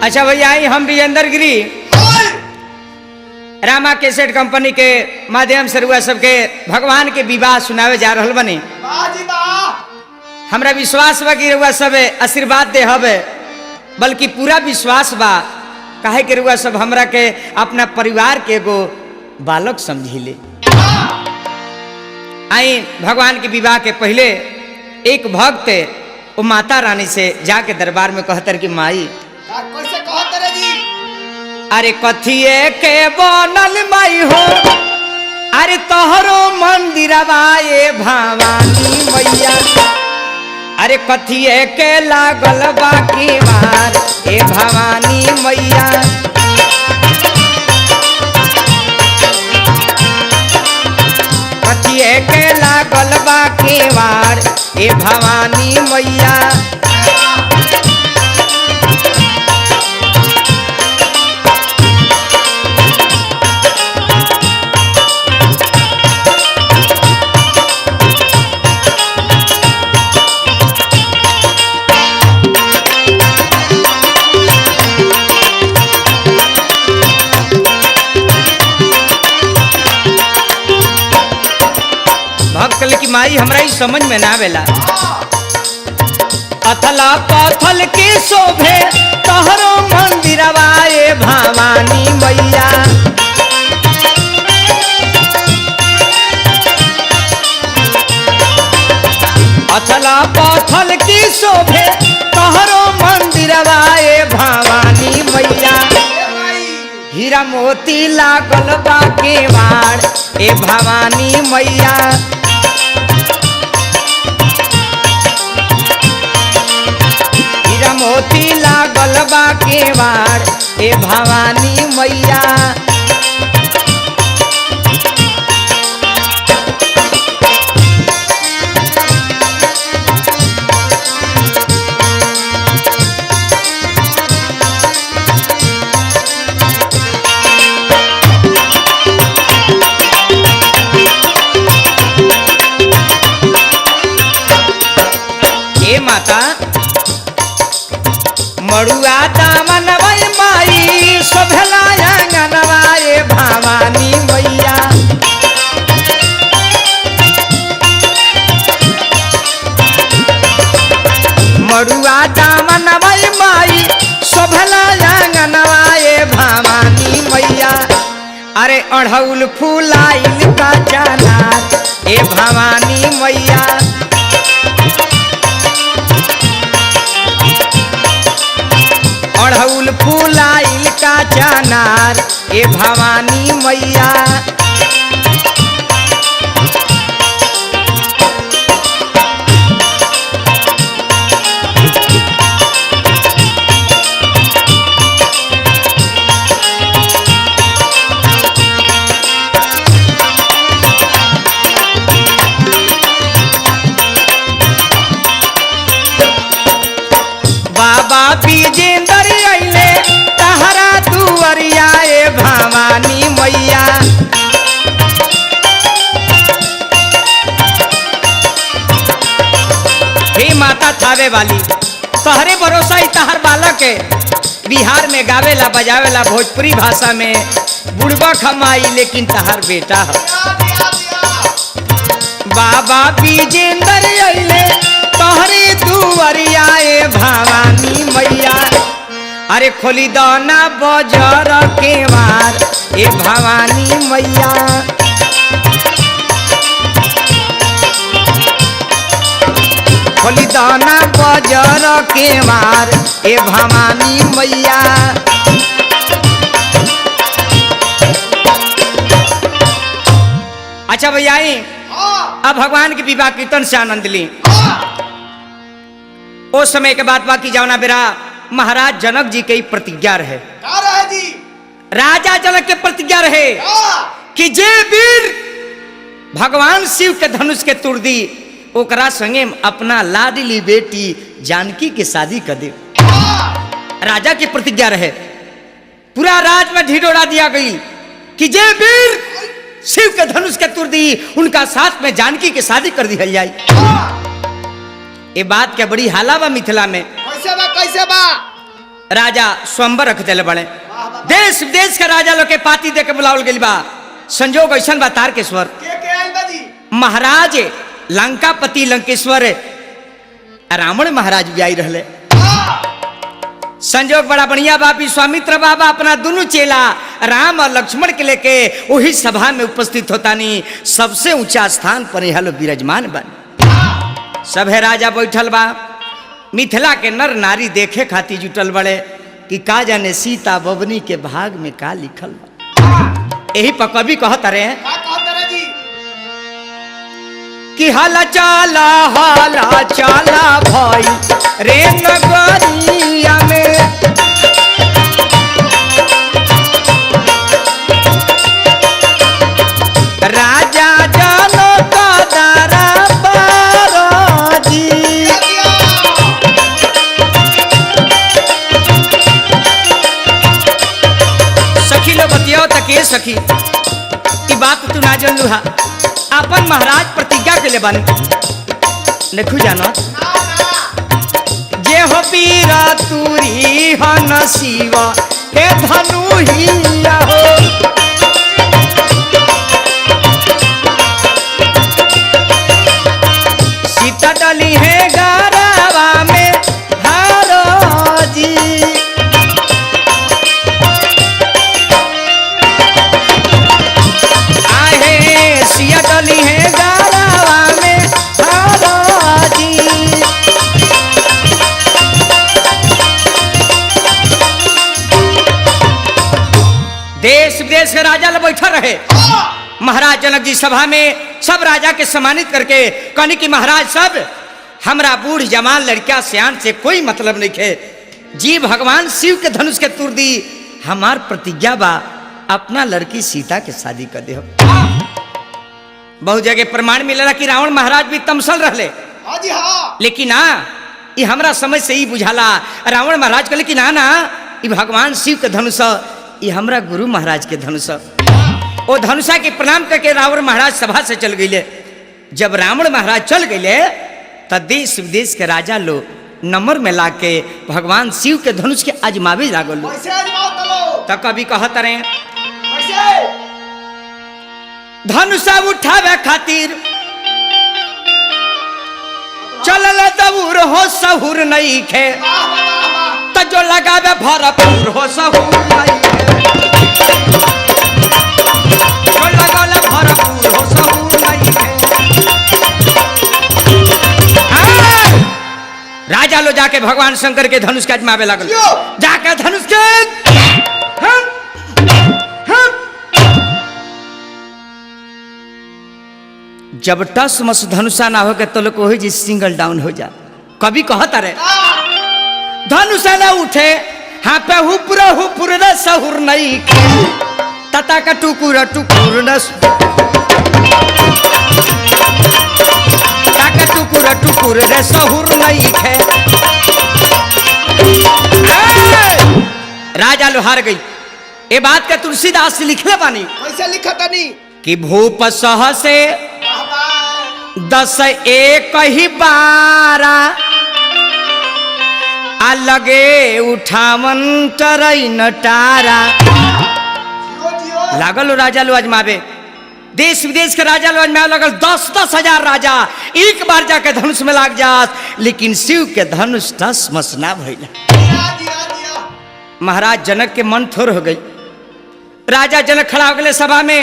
अच्छा भैया आई हम विजेंद्र गिरी रामा कैसेट कंपनी के माध्यम से रुआ सबके भगवान के विवाह सुनावे जा रहल बनी। हमरा विश्वास बा कि रुआ सब आशीर्वाद दे हवे, बल्कि पूरा विश्वास बा काहे कि रुआ सब हमरा के अपना परिवार के एगो बालक समझिले। आई भगवान के विवाह के पहले एक भक्त वो माता रानी से जाके दरबार में कहतर कि माई कैसे कहत रे जी? अरे कथिए के बनल माई हो, अरे तोहरो मंदिरवा ये भवानी मैया, अरे कथिए के लागल बाकी मार ए भवानी मैया, कथिए के लागल बाकी मार ए भवानी मैया। भक्त की माई हमरा ही समझ में ना आवेला। अथला पथल के शोभे तोहरो मंदिरवा ए भवानी मैया, अथला पथल के शोभे तोहरो मंदिरवा ए भवानी मैया, हीरा मोती लागल बा केवाड़ ए भवानी मैया, हीरा मोती लागल बा केवाड़ ए भवानी मैया। माता मड़ुआ दामनवा माई शोभला आंगनवा ए भवानी मैया, मड़ुआ दामनवा माई शोभला आंगनवा ए भवानी मैया, अरे अढ़ौल फूलाइल का जानार ए भवानी मैया, अढ़ौल फूलाइल का जानार ए भवानी मैया। बाबा विजेंद्र अइले तहरा दुअरिया ए भवानी मैया, हे माता थावे वाली तहरे भरोसा ही तहर बालक है, बिहार में गावेला बजावेला भोजपुरी भाषा में बुढ़बा खमाई लेकिन तहर बेटा है। बाबा विजेंद्र अइले तहरे दुअरिया ए भवानी मैया, अरे खोली दाना बजर के मार ए भवानी मैया, खोली दाना बजर के मार ए भवानी मैया। अच्छा भैया अब भगवान के विवाह कीर्तन से आनंद ली। उस समय के बाद बाकी जावना बेरा महाराज जनक जी के प्रतिज्ञा रहे, राजा जनक के प्रतिज्ञा रहे कि जे वीर भगवान शिव के धनुष के तुर दी ओकरा संगे अपना लाडली बेटी जानकी के शादी कर दे। राजा की प्रतिज्ञा रहे, पूरा राज में ढिढोरा दिया गई कि जे वीर शिव के धनुष के तुर दी उनका साथ में जानकी की शादी कर दी जाए। ये बात क्या बड़ी हाला बा मिथिला में। कैसे बा राजा स्वयंवर रख दिले बड़े। देश विदेश के राजा लोग के पाती दे के बुलावल गइल बा। संजोग ऐसन बा तारकेश्वर के आइल बा जी? महाराज लंकापति लंकेश्वर रावण महाराज भी आई रहले। संजोग बड़ा बढ़िया बा। विश्वामित्र बाबा अपना दोनों चेला राम और लक्ष्मण के लेके वही सभा में उपस्थित होता नहीं। सबसे ऊंचा स्थान पर यहाँ लोग विराजमान बन। सभे राजा बैठल बा। मिथिला के नर नारी देखे खातिर जुटल बड़े कि का जाने सीता बबनी के भाग में का लिखल बा। यही पर कवि कहत रहे का कहत रहे जी? कि हाला चाला भाई रे नगरिया में राजा जानो कदरा बारोजी। सखी लो बतियाओ तके सखी ई बात तू ना जानलू हा। अपन महाराज प्रतिज्ञा के ले बन देखू जानो जे हो पीरा तुरी हन शिवा हे धनु हिया हो। सीता डली है गारावा में हारो जी। आहे सिया डली है गारावा में हारो जी। देश विदेश के राजा लोग बैठा रहे। महाराज जनक जी सभा में सब राजा के सम्मानित करके कहने की महाराज सब हमरा बूढ़ जवान लड़किया सियान से कोई मतलब नहीं है। जी भगवान शिव के धनुष के तुर दी हमार प्रतिज्ञा बा अपना लड़की सीता के शादी कर दे। बहुत जगह प्रमाण मिलेला कि रावण महाराज भी तमसल रहले। हाँ जी हाँ। लेकिन ना ये हमरा समझ से ही बुझाला। रावण महाराज कहले कि ना ना ये भगवान शिव के धनुष ये हमरा गुरु महाराज के धनुष। वो धनुषा के प्रणाम करके रावण महाराज सभा से चल गए। जब रावण महाराज चल गए तब देश विदेश के राजा लोग नंबर में ला के भगवान शिव के धनुष के आजमावे लागल। कैसे आजमाओ तलो? तब कभी कहत रहे कैसे? धनुषा उठावे खातिर चलल दबूर हो सहूर नहीं खे तो जो लगावे भरपूर हो सहूर नहीं खे। जो लगावे भरपूर हो सहूर नहीं खे। राजा लो जाके भगवान शंकर के धनुष के आजमावे लागल। जाके धनुष के जब टस मस धनुषा ना हो के तो लोग वही जी सिंगल डाउन हो जा। कभी कहता रहे धनुषा ना उठे हाँ पे हुपुर न सहूर नहीं तता का टुकुर न टुकुर रे सहूर नहीं खे। राजा लो हार गई। ये बात का तुलसीदास लिखले बानी। कैसे लिखा तनी? कि भूप सह से 10 एक ही बारा आ लगे उठावन टरैन टारा। लागल राजा लो आजमावे। देश विदेश के राजा लो आजमावे लगल। 10-10 हजार राजा एक बार जाके धनुष में लाग जात। लेकिन शिव के धनुष टस मस ना भइल। महाराज जनक के मन थोर हो गई। राजा जनक खड़ा हो गए सभा में।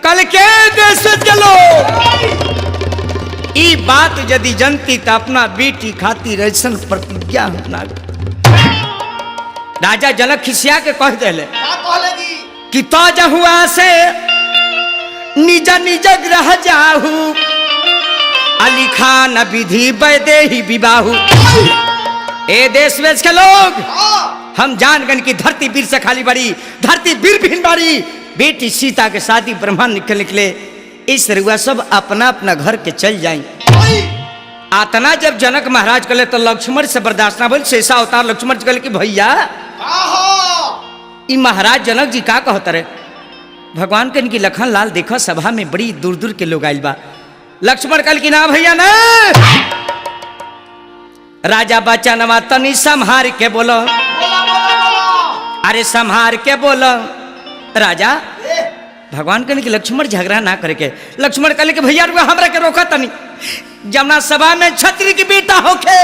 कल के देश चलो ई बात यदि जनती तो अपना बेटी खातिर ऐसन प्रतिज्ञा होना। राजा जनक खिसिया के कह दिले कि तो जहुआ से निज निज ग्रह जाहू अली खान विधि वैदेही विवाहू। ए देश वेश के लोग हम जान गन की धरती वीर से खाली बड़ी धरती वीर भिन्न बड़ी। बेटी सीता के शादी ब्रह्मा निकले इस रुआ सब अपना अपना घर के चल जाए। आतना जब जनक महाराज कहले तो लक्ष्मण से बर्दाश्त ना बोल। शेषा अवतार लक्ष्मण कहले कि भैया ई महाराज जनक जी का कहत रहे भगवान के इनकी लखन लाल देखो सभा में बड़ी दूर दूर के लोग आइल बा। लक्ष्मण कहल कि ना भैया ना राजा बचनवा तनी संहार के बोलो, बोला बोला बोला अरे संहार के बोलो। राजा ए भगवान कहने कि लक्ष्मण झगड़ा ना करे के। लक्ष्मण कहले कि भैया रुआ हमरा के रोका तनी। जमुना सभा में छत्री की बेटा होके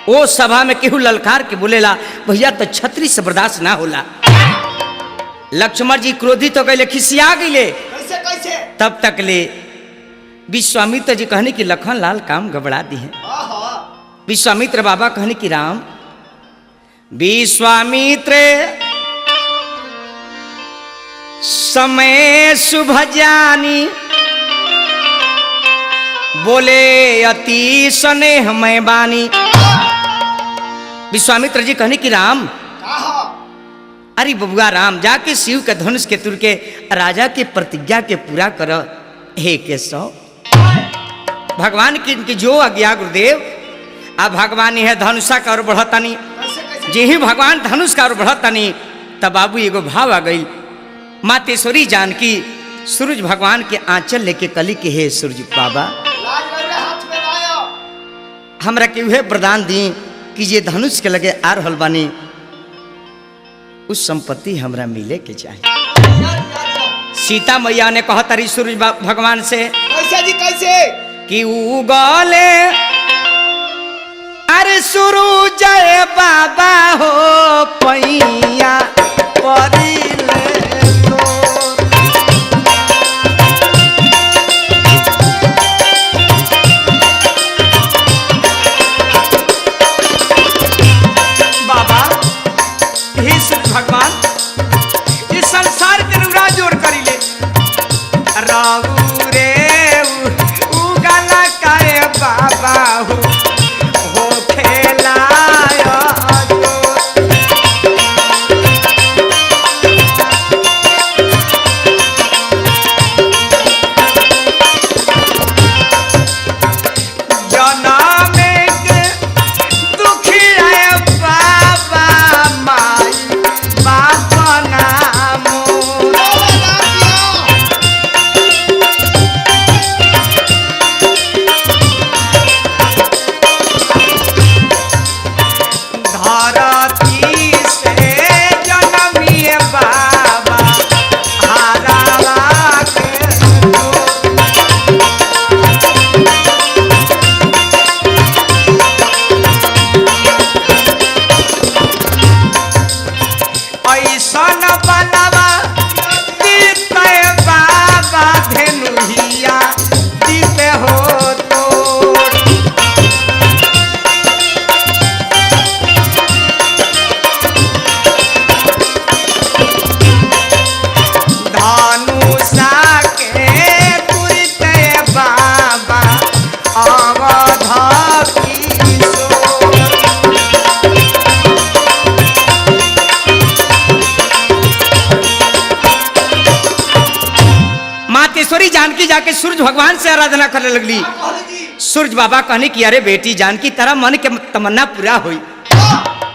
वो सभा में केहू ललकार के बोलेला भैया तो छत्री से बर्दाश्त ना होला। लक्ष्मण जी क्रोधित हो गए, खिसिया गए। कैसे कैसे तब तक ले विश्वामित्र जी कहने की लखन लाल काम गबड़ा दी है। आहा विश्वामित्र बाबा कहने की राम विश्वामित्र समय शुभ जानी बोले अति स्नेह मैं बानी। विश्वामित्र जी कहने की राम कहा अरे बबुआ राम जाके शिव के धनुष के तुर के राजा के प्रतिज्ञा के पूरा कर। हे केशव भगवान की जो आज्ञा गुरुदेव। अब भगवान है धनुषा का और बढ़तनी। कैसे कैसे जे ही भगवान धनुष का और बढ़तनी तब बाबू एगो भाव आ गई। मातेश्वरी जानकी सूरज भगवान के आंचल लेके कली के हे सूरज बाबा लाज मेरे हाथ में आया हमरा के उहे वरदान दी कि जे धनुष के लगे आ रहल बानी उस संपत्ति हमरा मिले के चाहिए। सीता मैया ने कहा तारी सूरज भगवान से कैसे जी कैसे कि उगले अरे सूरज बाबा हो पैया परिले तोर। बाबा हे सूरज भगवान इस संसार के रुरा जोड़ करिले राहु रे उगला काए बाबा हो खेलाया तो। जनमे के दुखी आए बाबा माई बाप नामो। बोला दिया धरती से जनमिए बाबा हारावा के जो। ऐसन बनवा दीते बाबा धेनुहिया दीते हो तोड़। धनुषा के तुरते बाबा अवध किशोर। मातेश्वरी जानकी जाके सूरज भगवान से आराधना करने लगली। कहले जी सूरज बाबा कहने की अरे बेटी जानकी तेरा मन के तमन्ना पूरा हुई।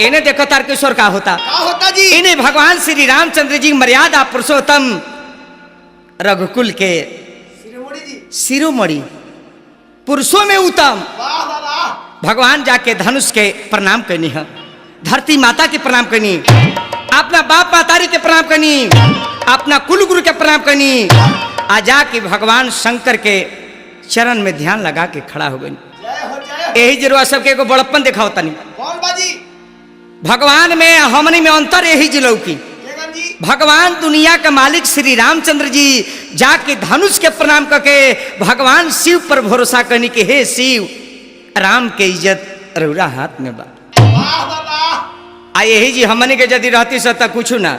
इन्हें देखो तारकेश्वर का होता। का होता जी इन्हें भगवान श्री रामचंद्र जी मर्यादा पुरुषोत्तम रघुकुल के शिरोमणि जी शिरोमणि पुरुषों में उत्तम वाह वाह वाह भगवान जाके धनुष के प्रणाम करनी है। धरती माता के प्रणाम करनी, अपना बाप मातारी के प्रणाम करनी, अपना कुल गुरु के प्रणाम करनी। आ जाके भगवान शंकर के चरण में ध्यान लगा के खड़ा हो गई। जय हो जय हो यही जरूर सबके एगो बड़प्पन दिखाओ तनी। कौन बाजी भगवान में हमनी में अंतर यही जिलो की केगन जी भगवान दुनिया के मालिक श्री रामचंद्र जी जाके धनुष के प्रणाम करके भगवान शिव पर भरोसा करने के हे शिव राम के इज्जत रउरा हाथ में बा। वाह वाह वाह आ यही जी हमनी के यदि रहती सो तक कुछ ना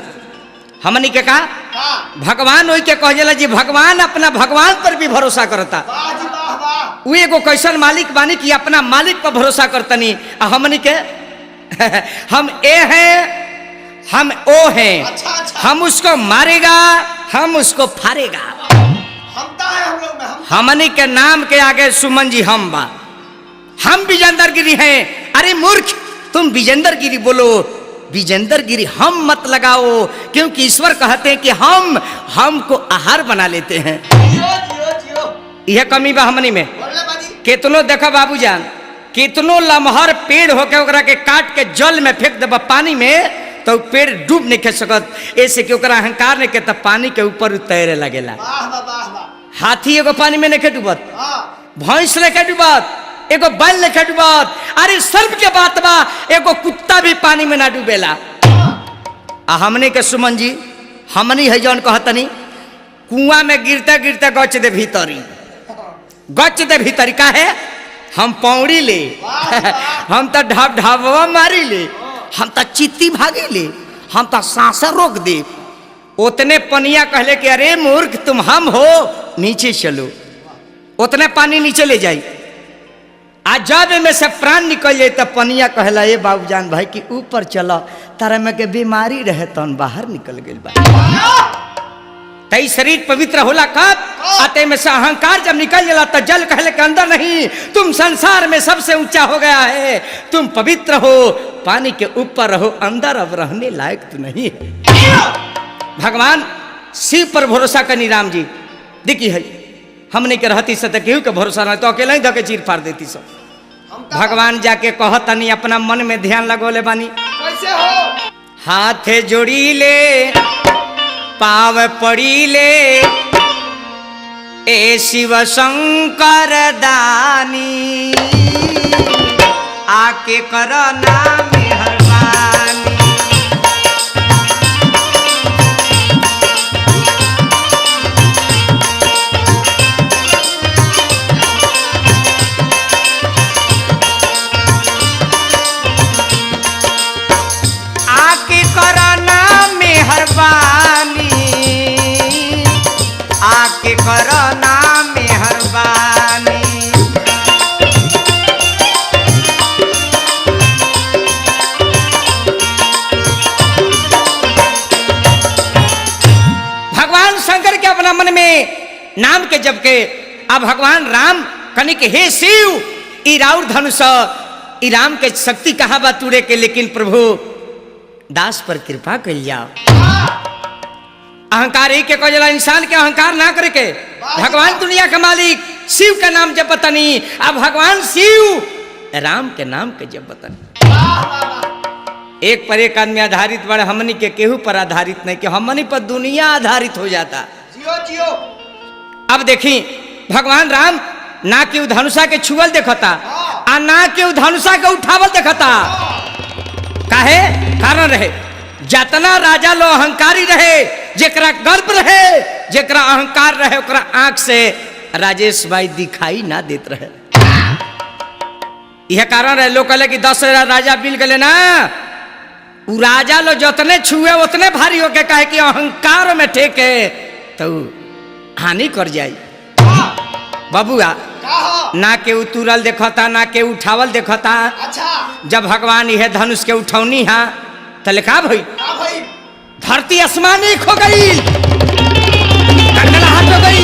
हमनी के का का भगवान वही के कहला जी भगवान अपना भगवान पर भी भरोसा करता। वाह जी वाह वाह वो एगो कैसन मालिक बानी कि अपना मालिक पर भरोसा करतनी। आ हमनी के हम ए हैं हम ओ हैं, अच्छा अच्छा हम उसको मारेगा हम उसको फाड़ेगा। हमता है हम लोग में हम हमनी के नाम के आगे सुमन जी हम बा, हम विजेंदर गिरी हैं। अरे मूर्ख तुम विजेंदर गिरी बोलो, विजेंदर गिरी हम मत लगाओ, क्योंकि ईश्वर कहते हैं कि हम हमको आहार बना लेते हैं। जियो जियो जियो यह कमी बा हमनी में। बोले बाजी केतनो देखो बाबूजान कितनो लमहर पेड़ होके ओकरा के काट के जल में फेंक देबा पानी में तो पेड़ डूब नहीं खे सकत, ऐसे कि ओकरा अहंकार नहीं के तब पानी के ऊपर तैरे लगेला। वाह वाह वाह वाह। हाथी एगो पानी में नहीं डूबत, हाँ भैंस नहीं डूबत, एगो बैल नहीं डूबत, अरे सर्प के बात बा एगो कुत्ता भी पानी में ना डूबेला। आ हमने के सुमन जी हमनी है जौन कहतनी कुआं में गिरते गिरते गच दे भीतरी, गच दे भीतरी का है हम पौड़ी ले हम तो ढाब ढाबवा मारी ले, हम तो चित्ती भागी ले, हम तो सांसा रोक दे। उतने पनिया कहले कि अरे मूर्ख तुम हम हो नीचे चलो, उतने पानी नीचे ले जाई। आज जब में से प्राण निकल जाए तब पनिया कहला ये बाबूजान भाई कि ऊपर चलो तारा में के बीमारी रहे तो बाहर निकल गई बा। तई शरीर पवित्र होला कब आते में से अहंकार जब निकल जाला तो जल कहले के अंदर नहीं, तुम संसार में सबसे ऊंचा हो गया है, तुम पवित्र हो, पानी के ऊपर रहो, अंदर अब रहने लायक तो नहीं है। भगवान शिव पर भरोसा करनी राम जी देखी है, हमने के रहती से तो केहू के भरोसा नहीं तो अकेला ही धके चीर फाड़ देती सब। भगवान जाके कहतनी अपना मन में ध्यान लगोले बानी कैसे हो? हाथे जोड़ी ले पाव पड़ी ले ए शिव शंकर दानी, आके करो नाम मेहरबानी। आके करो नाम मेहरबानी, आके करो नाम मेहरबानी। भगवान शंकर के अपना मन में नाम के जब के अब भगवान राम कनी के हे शिव ई राउर धनुष ई राम के शक्ति कहाँ बा तुरे के, लेकिन प्रभु दास पर कृपा कर जाओ। अहंकार ही के कजला इंसान के अहंकार ना करे के, भगवान दुनिया के मालिक शिव का नाम जब बतनी, अब भगवान शिव राम के नाम के जब बतनी। एक पर एक आदमी आधारित बड़े, हमनी के केहू पर आधारित नहीं कि हमनी पर दुनिया आधारित हो जाता। जियो जियो। अब देखी भगवान राम ना के धनुषा के छुअल देखता आ ना के धनुषा के उठावल देखता। काहे कारण रहे जतना राजा लो अहंकारी रहे, जेकरा गर्व रहे, जेकरा अहंकार रहे, ओकरा आंख से राजेश भाई दिखाई ना देत रहे। यह कारण रहे लोग कहले कि 10 राजा मिल गए ना, उ राजा लो जतने छुए उतने भारी होके कहे कि अहंकार में ठेके तो हानि कर जाई। बबुआ ना के उतुरल देखता ना के उठावल देखता। अच्छा जब भगवान यह धनुष के उठौनी हा तले का भई भाई धरती आसमान एक हो गई, कंडलाहट हो गई,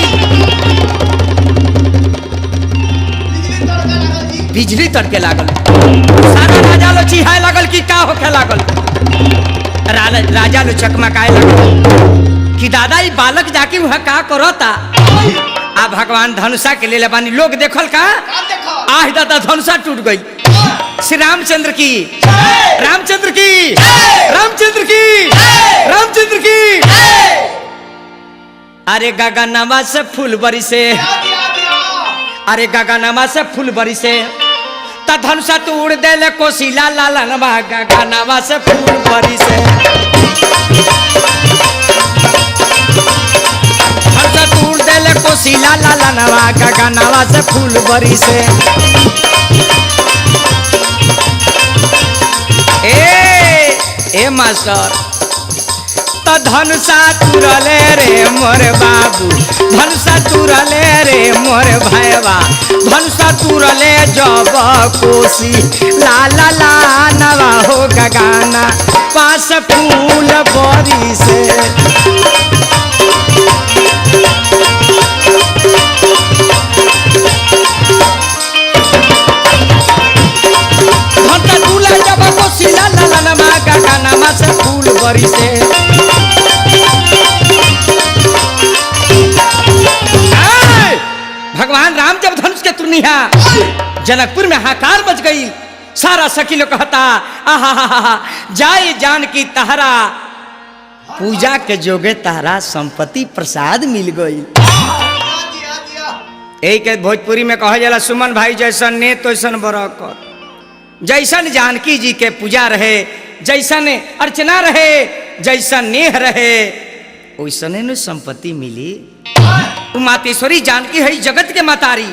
बिजली तड़के लागल, सारा राजा लो चिहाय लागल कि का होखे लागल, राजा लो चकमकाए लागल कि दादा ई बालक जाके वहां का करता। आ भगवान धनुषा के ले बानी लोग देखल का आह दादा धनुषा टूट गई। श्री रामचंद्र की रामचंद्र की रामचंद्र की रामचंद्र की। अरे गगनमा से फूल बरिसे, अरे गगनमा से फूल बरिसे त धनुषा तू उड़ देले कोशिला लालनवा, गगनमा से फूल बरिसे धनुषा तू उड़ देले कोशिला लालनवा, गगनमा से फूल बरिसे। ए मास्टर तो धनुषा तुरले रे मोर बाबू, धनुषा तुरले रे मोर भाईवा, धनुषा तुरले जब कोसी लाला ला नवा हो गगाना पास फूल बरी से। धनुषा तुरले जब कोसी लाला ला नवा गगाना से फूल बरी से। भगवान राम जब धनुष के तुरनिया जनकपुर में हाहाकार मच गई। सारा सखी लोग कहता आहा जाए जान की तहरा पूजा के जोगे तहरा संपत्ति प्रसाद मिल गई। एक भोजपुरी में कहा जाला सुमन भाई जैसन ने तैसन बरकत, जैसन जानकी जी के पूजा रहे, जैसन अर्चना रहे, जैसन नेह रहे, वैसने न संपत्ति मिली। मातेश्वरी जानकी है जगत के मातारी,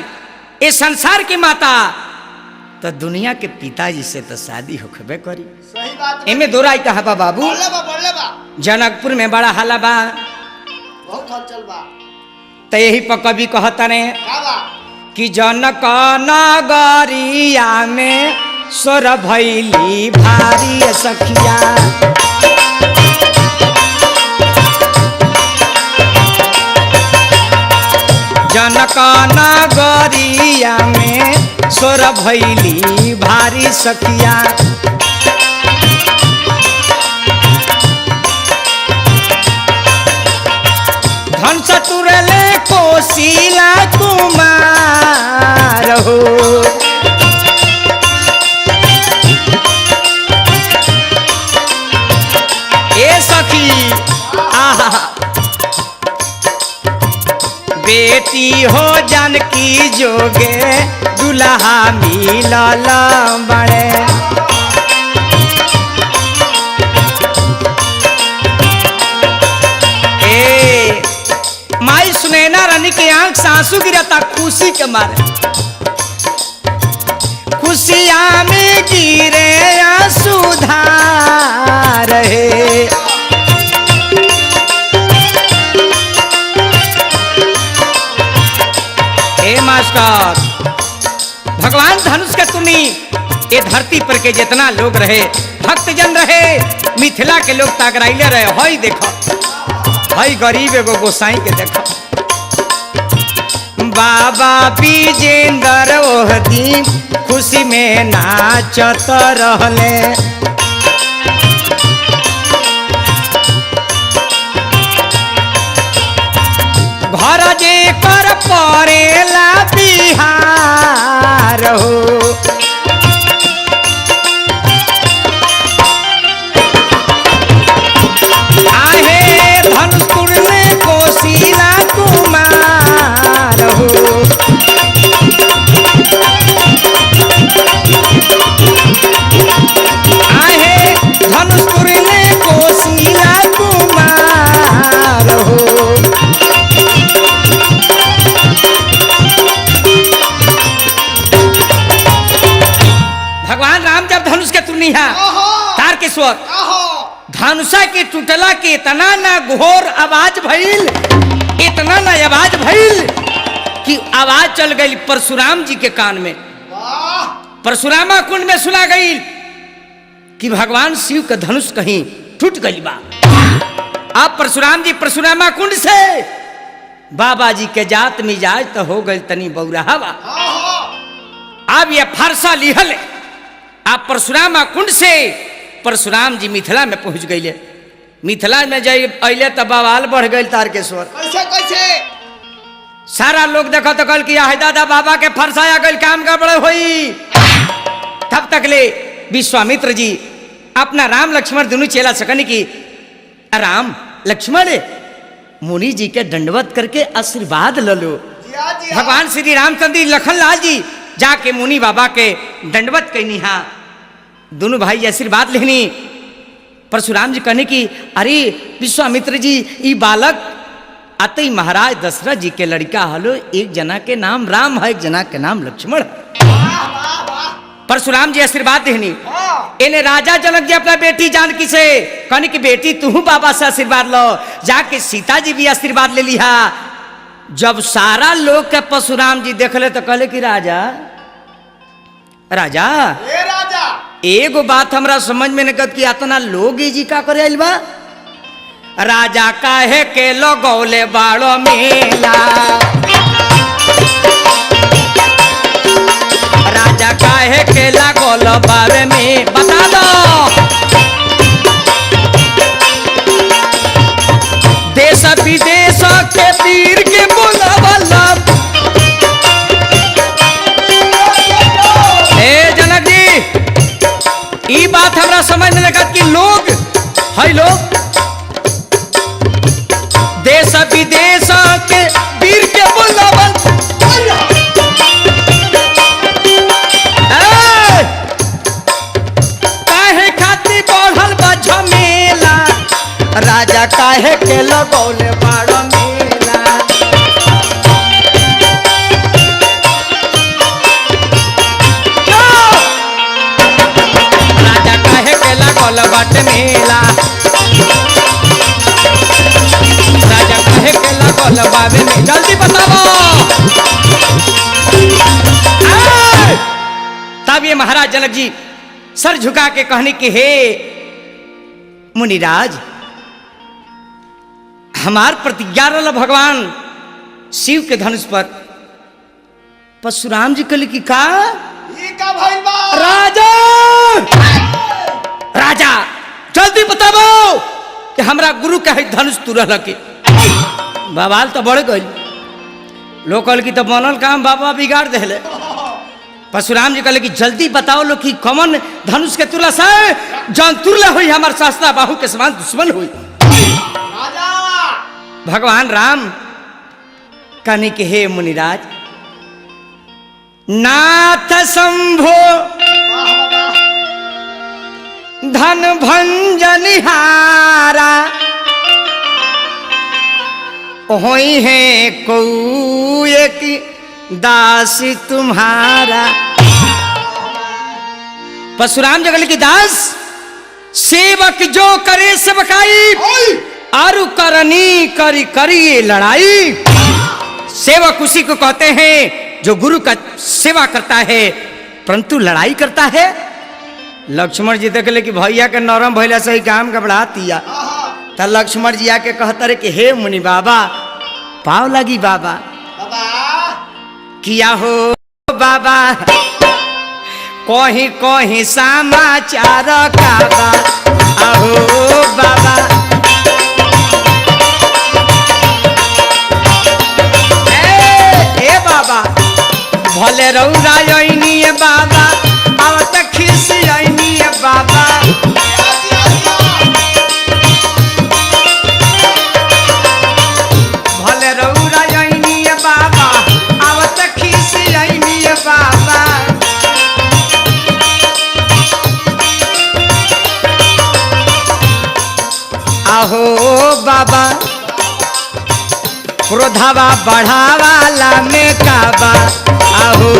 ए संसार की माता, तो दुनिया के पिताजी से तो शादी होखबे करी। सही बात एमे दो राय कहा बा बाबू। बोले बा जनकपुर में बड़ा हाला बा, बहुत हलचल बा। तो यही पर कवि कहता ने का बा कि जनक नगरिया में सोर भैली भारी सखिया, जनक नगरिया में सोर भैली भारी सखिया। धन सतुरले कोशिला कुमार हो, ए सखी आहा बेटी हो जानकी जोगे दुल्हा मिलल बड़े। ए माई सुनैना रानी के आंख से आंसू गिरता खुशी के मारे, खुशिया में गिरे आंसू धार है। ए मास्टर भगवान धनुष के तुनी ये धरती पर के जितना लोग रहे, भक्तजन रहे, मिथिला के लोग तागराइले रहे। हई देखो हई गरीब एगो गोसाई के देखो, बाबा विजेंद्र ओह दिन खुशी में नाचत रहले। घर जे कर परेला बिहार हो, आहे धनुषपुर में कोशिला कुमार हो। आहे धनुषपुर में कोशिला कुमार हो। भगवान राम जब धनुष के तुनिया तार के स्वर धनुषा के टूटला के इतना ना घोर आवाज भइल, इतना ना आवाज भइल कि आवाज चल गई परशुराम जी के कान में। परशुरामा कुंड में सुना गई कि भगवान शिव का धनुष कहीं टूट गई बा। अब परशुराम जी परशुरामा कुंड से बाबा जी के जात मिजाज तो हो गई तनी बौराहा बा। अब ये फरसा लिहल आप परशुरामा कुंड से परशुराम जी मिथिला में पहुंच गए। मिथिला में जाइए अले तो बवाल बढ़ गई तारकेश्वर। कैसे कैसे सारा लोग देखो तो कल किया है दादा बाबा के फरसाया गई काम का बड़े हुई। तब तक ले विश्वामित्र जी अपना राम लक्ष्मण दोनों चेला सकने की राम लक्ष्मण मुनि जी के दंडवत करके आशीर्वाद ल लो। भगवान श्री रामचंद्र लखनलाल जी जाके मुनि बाबा के दंडवत कहनी हा, दोनों भाई आशीर्वाद लेनी। परशुराम जी कहने की अरे विश्वामित्र जी ई बालक अतई महाराज दशरथ जी के लड़का हलो, एक जना के नाम राम है, एक जना के नाम लक्ष्मण। परशुराम जी आशीर्वाद देनी। इन्हें राजा जनक जी अपना बेटी जानकी से कहने की बेटी तू बाबा से आशीर्वाद लो। जाके सीता जी भी आशीर्वाद ले लिया। जब सारा लोग के परशुराम जी देखले तो कहले कि राजा राजा ए राजा एगो बात हमरा समझ में नहीं कि इतना लोग जी का करे आइल बा। राजा काहे के लगौले बाड़ो मेला, राजा काहे के लगौल बारे में बता दो। देश विदेश के वीर के बुलावला, बात हमरा समझ में लगा कि लोग है लोग देश विदेश के वीर के बुलावन काहे खाती बढ़ल बा झमेला राजा काहे के लगौले बाड़ मेला राजा काहे के लगौल बाट मेला राजा काहे के लगौल बाबे में जल्दी बताओ। तब ये महाराज जनक जी सर झुका के कहने कि हे मुनिराज हमार प्रतिज्ञा रहा भगवान शिव के धनुष पर परशुराम जी कल की का राजा राजा जल्दी बताओ कि हमरा गुरु का है धनुष तुरल के बवाल तो बढ़ गई लोग कल की तो बनल काम बाबा बिगाड़ दे। परशुराम जी कहले कि जल्दी बताओ लो कि कौन धनुष के तुरला से जौन तुरला हुई हमार शास्त्रा बाहु के समान दुश्मन हुई। भगवान राम कहने के हे मुनिराज नाथ शंभो धन भंजनिहारा होई है कोई एक दासी तुम्हारा। परशुराम जगल की दास सेवक जो करे सेवकाई आरु करनी करी करी लड़ाई। सेवक उसी को कहते हैं जो गुरु का सेवा करता है परंतु लड़ाई करता है। लक्ष्मण जी देख ले कि भैया के नरम भैया से ही काम घबरा दिया तो लक्ष्मण जी आके कहता रहे कि हे मुनि बाबा पाव लगी बाबा किया हो बाबा कहीं कहीं समाचार का आहो बाबा ए बाबा भले रौरायनी बाबा आवत खिसियनी बाबा भले रौरायनी बाबा आवत खिसियनी बाबा आहो बाबा क्रोधावा बढ़ावाला में काबा आहो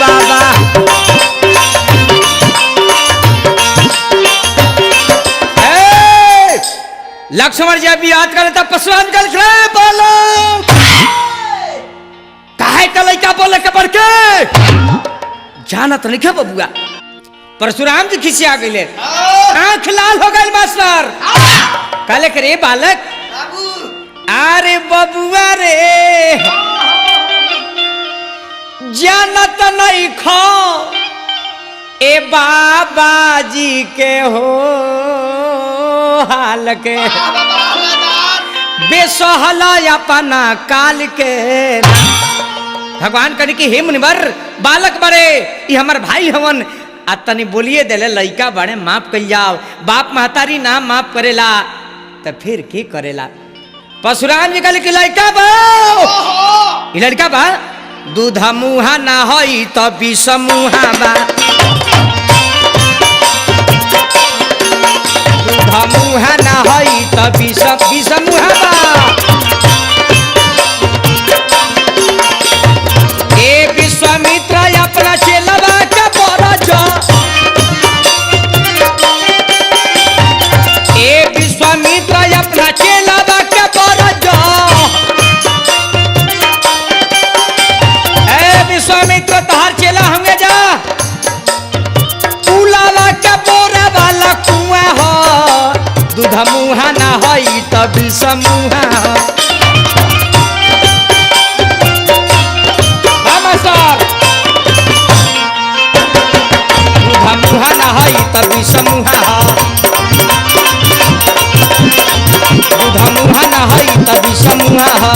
बाबा लक्ष्मण जी अभी याद करे तब परशुराम जल बोलो काहे का लइका बोले के बढ़ के जानत नहीं के बबुआ। परशुराम जी खिसिया गए आंख लाल हो गए मास्टर कहले के रे बालक अरे बबुआ रे जानत नहीं खो ए बाबा जी के हो हाल के बेसहला अपना काल के। भगवान कहने की हे मुनिवर बालक बड़े ये हमार भाई हवन आ तनी बोलिए दिले लइका बड़े माफ कर जाओ बाप महतारी ना माफ करेला तो फिर की करेला। परशुराम जी कहले कि लइका बा ई लड़का बा दूधा मुहा ना होई तो विष मुहा बा दूधा मुहा ना होई तो विष मुहा बा। ए विश्वामित्र अपना चेलवा के बरज ए विश्वामित्र अपना चेलवा के बरज ए विश्वामित्र तहार चेला होंगे जा पुलावा के बोरा वाला कुआं हो दूध मुहा ना होई तो विष मुहा मुहा ना हई तभी समूहा दूधा मुहा ना हई तभी समूहा।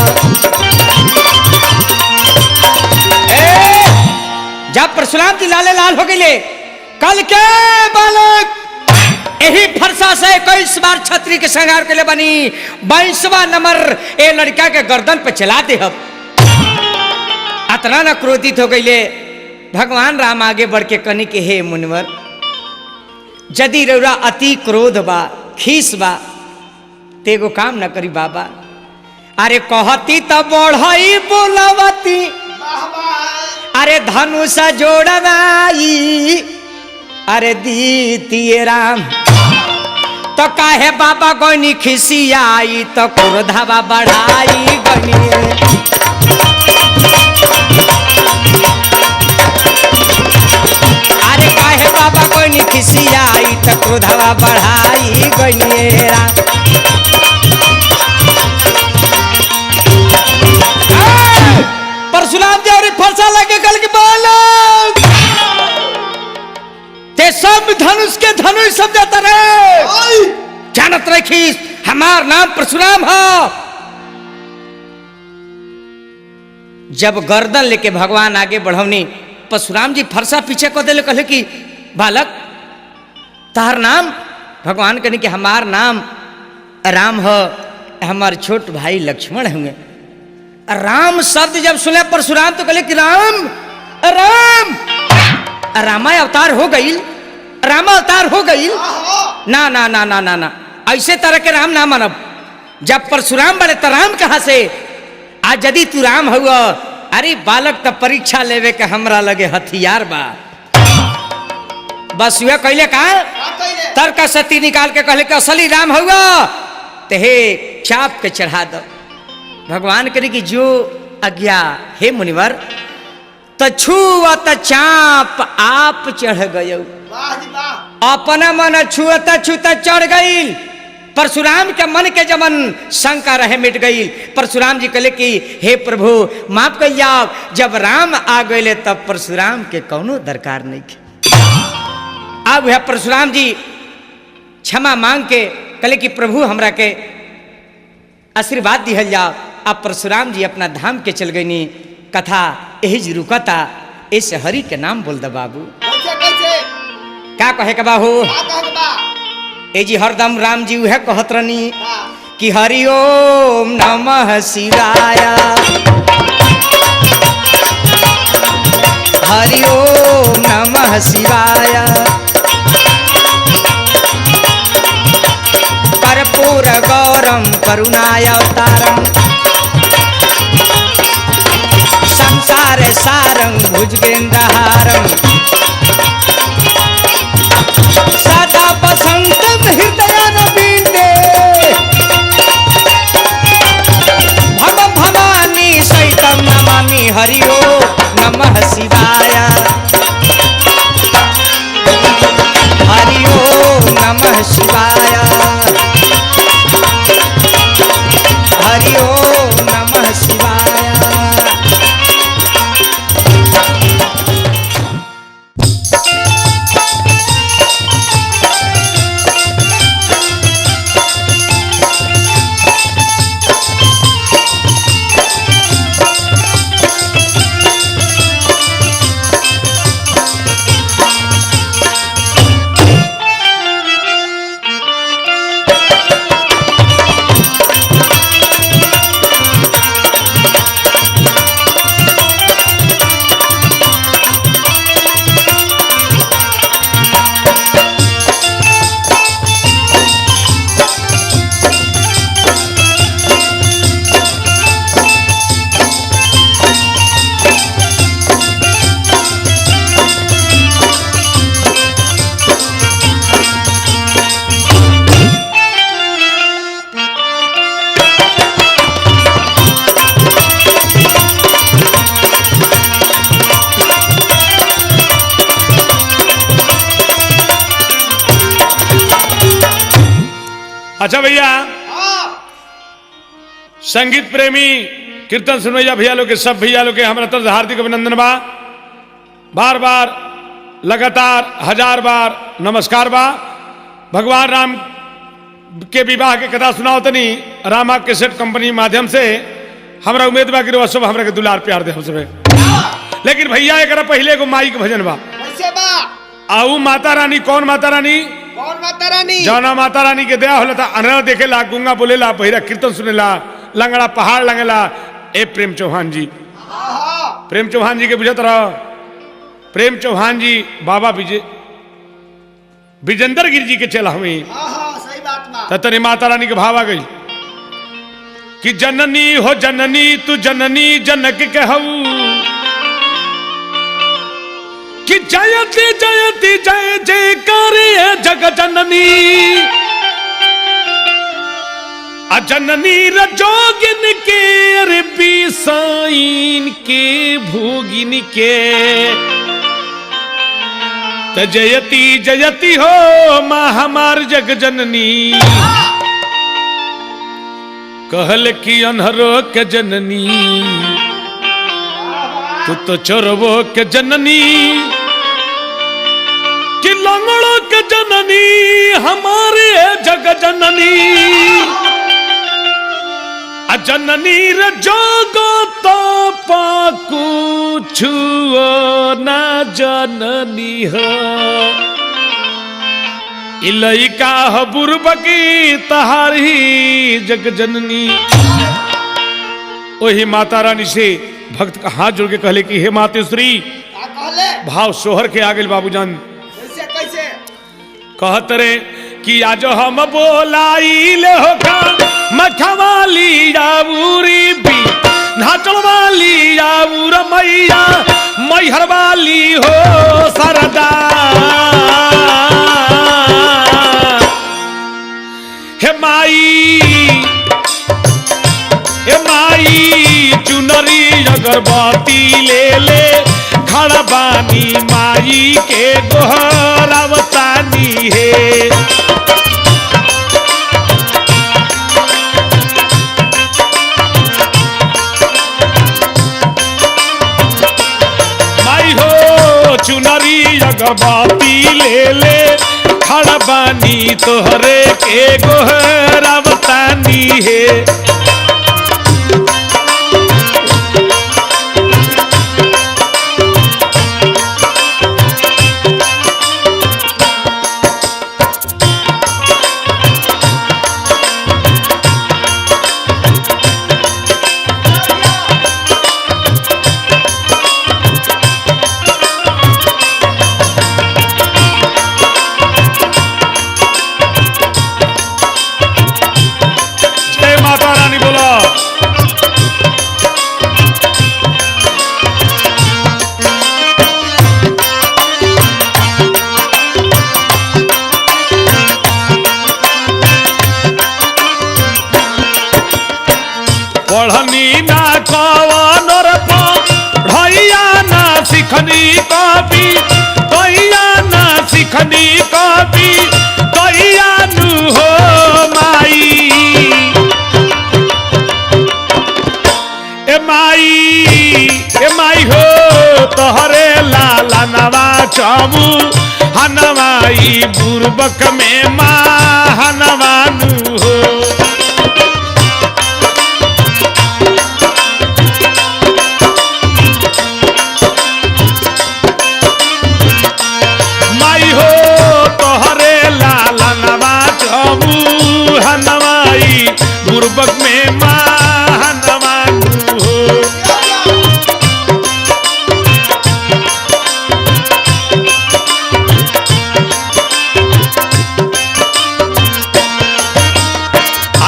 जब परशुराम जी लाले लाल हो गए कल के बालक 21 बार छतरी के श्रृंगार के लिए बनी 22वां नंबर ए लड़का के गर्दन पे चला दे। अब अतना न क्रोधित हो गई। भगवान राम आगे बढ़ के कनी के हे मुनिवर, यदि रौरा अति क्रोध बा खीस बा तेगो काम न करी बाबा। अरे कहती तो बढ़ई बोलवती, अरे धनुष जोड़वाई, अरे दीतिए राम। तो काहे बाबा गनी खिसियाई, तो क्रोधवा बढ़ाई गनिए। अरे काहे बाबा गनी खिसियाई, तो क्रोधवा बढ़ाई गनिए राम। परशुराम जी और फरसा लगे कल के बालक ते सब धनुष के धनुष सब जाता रहे। जानत रखी हमार नाम परशुराम है। जब गर्दन लेके भगवान आगे बढ़वनी, परशुराम जी फरसा पीछे को दे कहले कि बालक तार नाम? भगवान कहने कि हमार नाम राम है, हमार छोट भाई लक्ष्मण होंगे। राम शब्द जब सुने परशुराम तो कहले कि राम राम रामाय अवतार हो गई, राम अवतार हो गई। ना ना ना ना ना ना ऐसे तरह के राम ना मानब। जब परशुराम बड़े तो राम कहां से? आज यदि तू राम हुआ, अरे बालक तो परीक्षा लेवे के हमरा लगे हथियार बा। बस यह कहले का तर्क सती निकाल के कहले कि असली राम हुआ ते हे चाप के चढ़ा दो। भगवान करे कि जो आज्ञा हे मुनिवर। तो छुअत चाप आप चढ़ गय, अपना मन छुअत छुत चढ़ गई। परशुराम के मन के जमन शंका रहे मिट गई। परशुराम जी कहले कि हे प्रभु माफ कहिया, जब राम आ गए तब परशुराम के कौनो दरकार नहीं के। अब वह परशुराम जी क्षमा मांग के कहले कि प्रभु हमरा के आशीर्वाद दिहल जाओ। अब परशुराम जी अपना धाम के चल गई। कथा यही जी रुकता, ऐसे हरि के नाम बोल दे बाबू। क्या कहे के बाहू? ए जी हरदम राम जी वह कहत रहनी कि हरि ओम नमः शिवाय, हरि ओम नमः शिवाय, कर्पूर गौरम करुणाय अवतारम, संसार सारं भुजगेन्द्रहारं, सदा वसंतं हृदयारविन्दे, भव भवानी सहितं नमामि हरि ओम नमः शिवाय, हरि ओम नमः शिवाय, हरि ओम नमः शिवाय। अच्छा भैया, संगीत प्रेमी कीर्तन सुनैया भैया लोग के सब भैया लोग के हमारा तरफ हार्दिक अभिनंदन बा। बार बार लगातार 1000 बार नमस्कार बा। भगवान राम के विवाह के कथा सुनाओ तनी रामा कैसेट कंपनी माध्यम से। हमारा उम्मीद बा कि सब हमरा के दुलार प्यार दे हम सबे। लेकिन भैया एक पहले एगो माई के भजन बा। आऊ माता रानी कौन माता रानी? कौन माता रानी जौना माता रानी के दया होला था अनरा देखेला गुंगा बोलेला बहिरा कीर्तन सुनेला लंगड़ा पहाड़ लंगेला। ए प्रेम चौहान जी, प्रेम चौहान जी के बुझत रहो। प्रेम चौहान जी बाबा विजेंद्र गिर जी के चला हमें। सही बात माँ। तनी माता रानी के भाव आ गई कि जननी हो जननी तू जननी जनक कहू कि जयति जयति जय जयकार जग जननी अजननी रजोगिन के अरे बिसाइन के भोगिन के त जयति जयति हो माँ हमार जग जननी कहल की अनहरो के जननी तू तो चोरवो के जननी कि लंगड़ो के जननी हमारे जग जननी अजननी रजोगो तो पाकुछु ना जननी हो इलैका ह बुरबकी तहारी जग जननी। वही माता रानी से भक्त का हाथ जोड़ के कहले कि हे मातेश्वरी भाव सोहर के आगे बाबूजान कैसे कैसे कहत रे कि आज हम बोलाई ले हो का मखवाली जाबूरी भी नाचल वाली जाबूर मैया मैहर वाली हो सरदा हे माई चुनरी अगरबत्ती ले ले खड़ा बानी माई के गोहरावतानी है। माई हो चुनरी अगरबत्ती ले ले खड़ा बानी तोहरे के गोहरावतानी है। पढ़नी ना कवन ढैया ना सिखनी कभी दैया ना सिखनी कभी दैया नु हो माई ए माई हो तोहरे लाला नवा चमू हनवाई बुरबक में माँ हनवानु हो। बुरबक में मानवानु हो।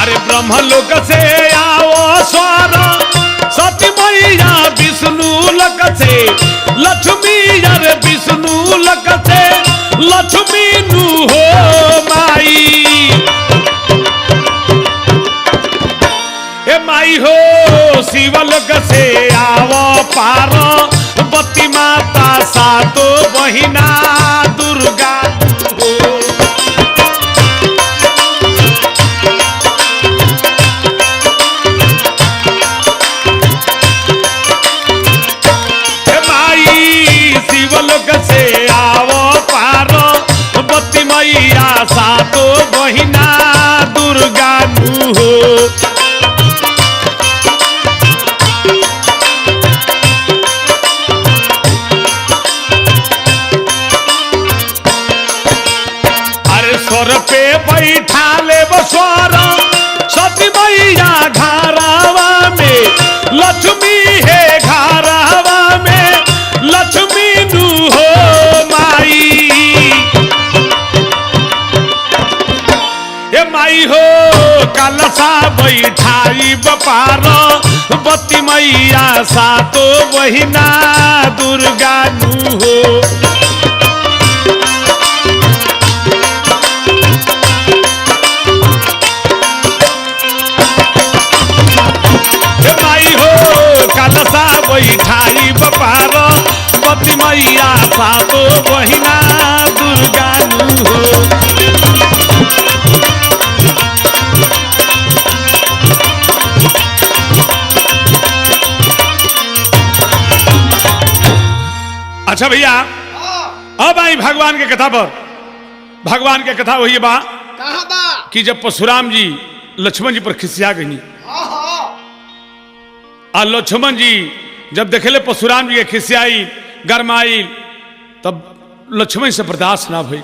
अरे ब्रह्मलोक से आओ स्वर सती मैया विष्णु लोक से लक्ष्मी अरे विष्णु लोक से लक्ष्मी नु हो माई माई हो शिवलोक से आवो पार बत्ती माता सातो बहिना दुर्गा हो। माई शिवलोक से आवो पार बत्ती मैया सातो बहिना दुर्गा हो। पे बैठा ले बसवारा सती मैया घरावा में लक्ष्मी है घरावा में लक्ष्मी नु हो माई ए माई हो कलसा बैठाई बपार बती मैया सातो बहिना दुर्गा नु हो कलसा बैठाई बपार पति मैया सातो बहिना दुर्गा नु हो अच्छा भैया अब आई भगवान के कथा पर। भगवान के कथा वही बा कहाँ बा कि जब परशुराम जी लक्ष्मण जी पर खिसिया गई और लक्ष्मण जी जब देखेले परशुराम जी के खिसियाई गरमाई तब लक्ष्मण से बर्दाश्त ना भई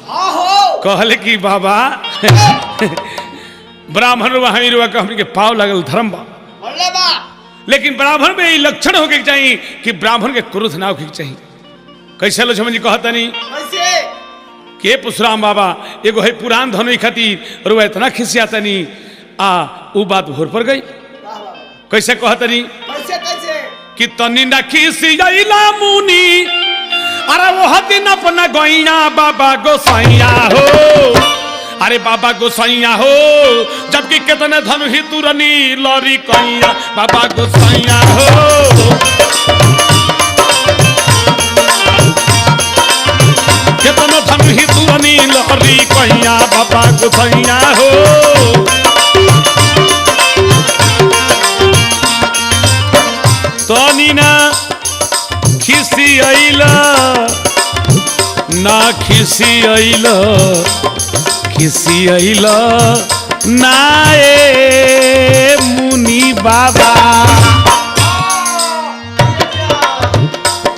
कहले कि बाबा ब्राह्मण वहां हमने के पाव लगल धर्म बा लेकिन ब्राह्मण में लक्षण होके चाहिए कि ब्राह्मण के क्रोध ना होके चाहिए। कैसे लक्ष्मण जी कहता नहीं के परशुराम बाबा एगो है पुरान धनुई खातिर और वह इतना खिसियाता नहीं वो बात भोर पर गई। कैसे कहता नहीं कि तनी न खिसियाइला मुनी अरे वो दिन अपना गैया बाबा गोसाइया हो अरे बाबा गोसाइया हो जबकि कितने धन ही तुरनी लरी कैया बाबा गोसाइया हो कितने धन ही तुरनी लरी कैया बाबा गोसाइया हो तनी ना खिसियाइला ना खिसियाइला खिसियाइला ना ए मुनि बाबा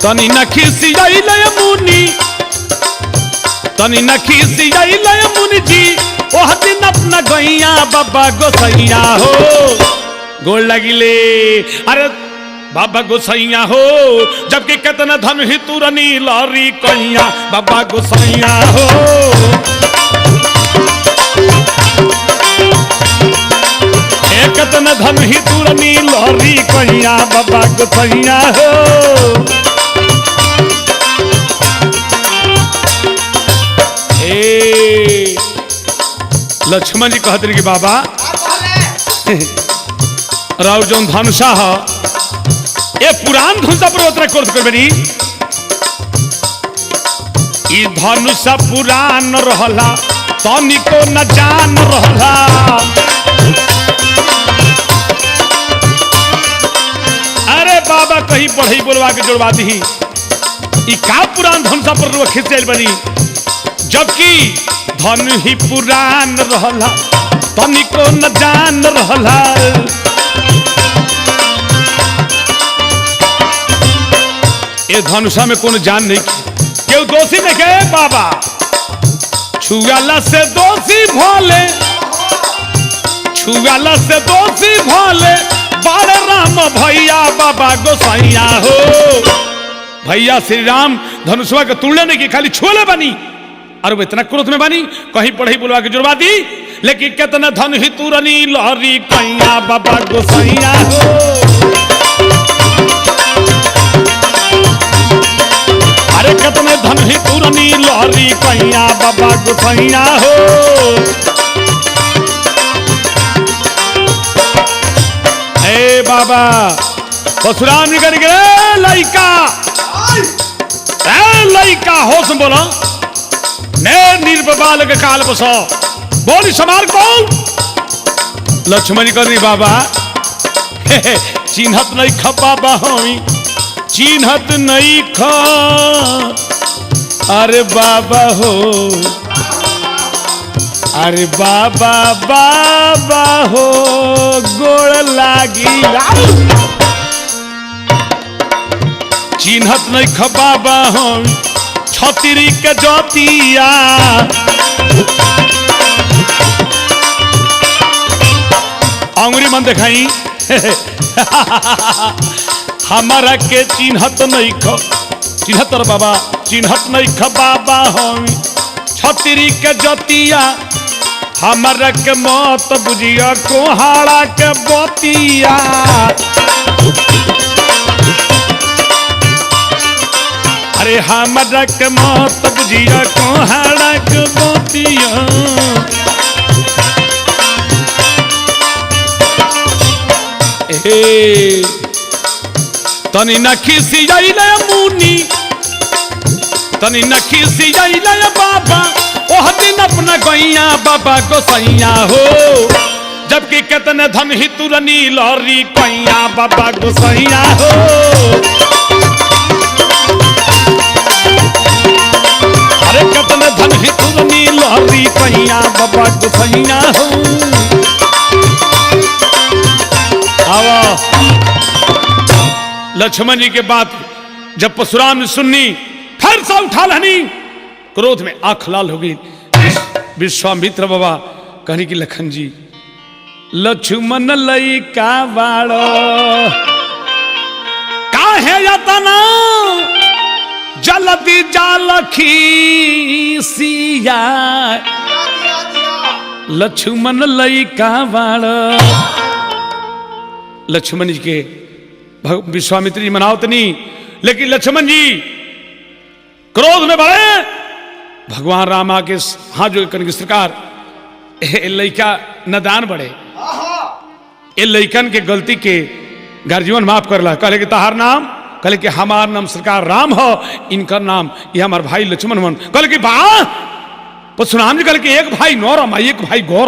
तनी न खिसियाइला मुनि तनी न खिसियाइला मुनि जी ओह दिन अपना गैया बाबा गोसैया हो गोड़ लगिले अरे बाबा गोसैया हो जबकि कितना धन ही तुरनी लरी कैया बाबा गोसैया हो कितना धन ही तुरनी लरी कैया बाबा गोसैया हो ए लक्ष्मण जी कहते कि बाबा राव जौन धनुषा है ए पुरान धनुषा पर उतरा क्रोध कर बनी ई धनुषा पुरान रहला तनिको न जान रहला अरे बाबा कहीं पढ़ई बोलवा के जोड़वा दी ई का पुरान धनुषा पर खिंचल बनी जबकि धनु ही पुरान रहला तनिको न जान रहला ये धनुषा में कौन जान नहीं क्यों दोषी नहीं कहे बाबा छुआला से दोषी भोले छुआला से दोषी भोले बारे राम भैया बाबा गोसाइया हो भैया श्री राम धनुषवा के तुड़ले नहीं की खाली छोले बनी और वो इतना क्रोध में बनी कहीं पढ़ी बुलवा के जुड़वा दी लेकिन कितना धन ही तुरनी लहरी कैया बाबा गोसाइया हो अरे कितने धन ही तुरनी लहरी कैया बाबा गोसाइया हो ए बाबा परशुराम जी कर गए लइका होश बोलो ने निर्बल के काल बसो बोली समार कौन लक्ष्मण करनी बाबा चिन्हत नहीं खा बाबा हमी चिन्हत नहीं खा अरे बाबा हो अरे बाबा बाबा हो गोड़ लागी चिन्हत नहीं खा बाबा हम छतरी के जोतिया निमन दिखाई हमारा के चिन्हत नहीं ख चिन्हत रे बाबा चिन्हत नहीं ख बाबा हम छतरी के जतिया हमारा के मत बुझिया कोहाड़ा के बतिया अरे हमारा के मत बुझिया कोहाड़ा के बतिया तनी नखी सियाइले मुनी तनी नखी सियाइले बाबा ओह दिन अपना गैया बाबा गोसैया हो जबकि कितने धन ही तुरनी लहरी कैया बाबा गोसैया हो अरे कितने धन ही तुरनी लहरी कैया बाबा गोसैया हो आवा लक्ष्मण जी के बात जब परशुराम ने सुननी फिर से उठा लहनी क्रोध में आंख लाल हो गई विश्वामित्र बाबा कहने की लखन जी लक्ष्मण लई का बाड़ो काहे यतना जल्दी जालखी सिया लक्ष्मण लई का बाड़ो लक्ष्मण जी के विश्वामित्र जी मनावत नहीं लेकिन लक्ष्मण जी क्रोध में बढ़े भगवान राम आके हाथ जो करने की सरकार लइका नदान बढ़े ये लइकन के गलती के गर्जीवन माफ कर ला कहले कि तहार नाम कहले कि हमार नाम सरकार राम हो इनका नाम ये हमार भाई लक्ष्मण मन कहले कि बा परशुराम जी कहले कि एक भाई नौ राम एक भाई गौ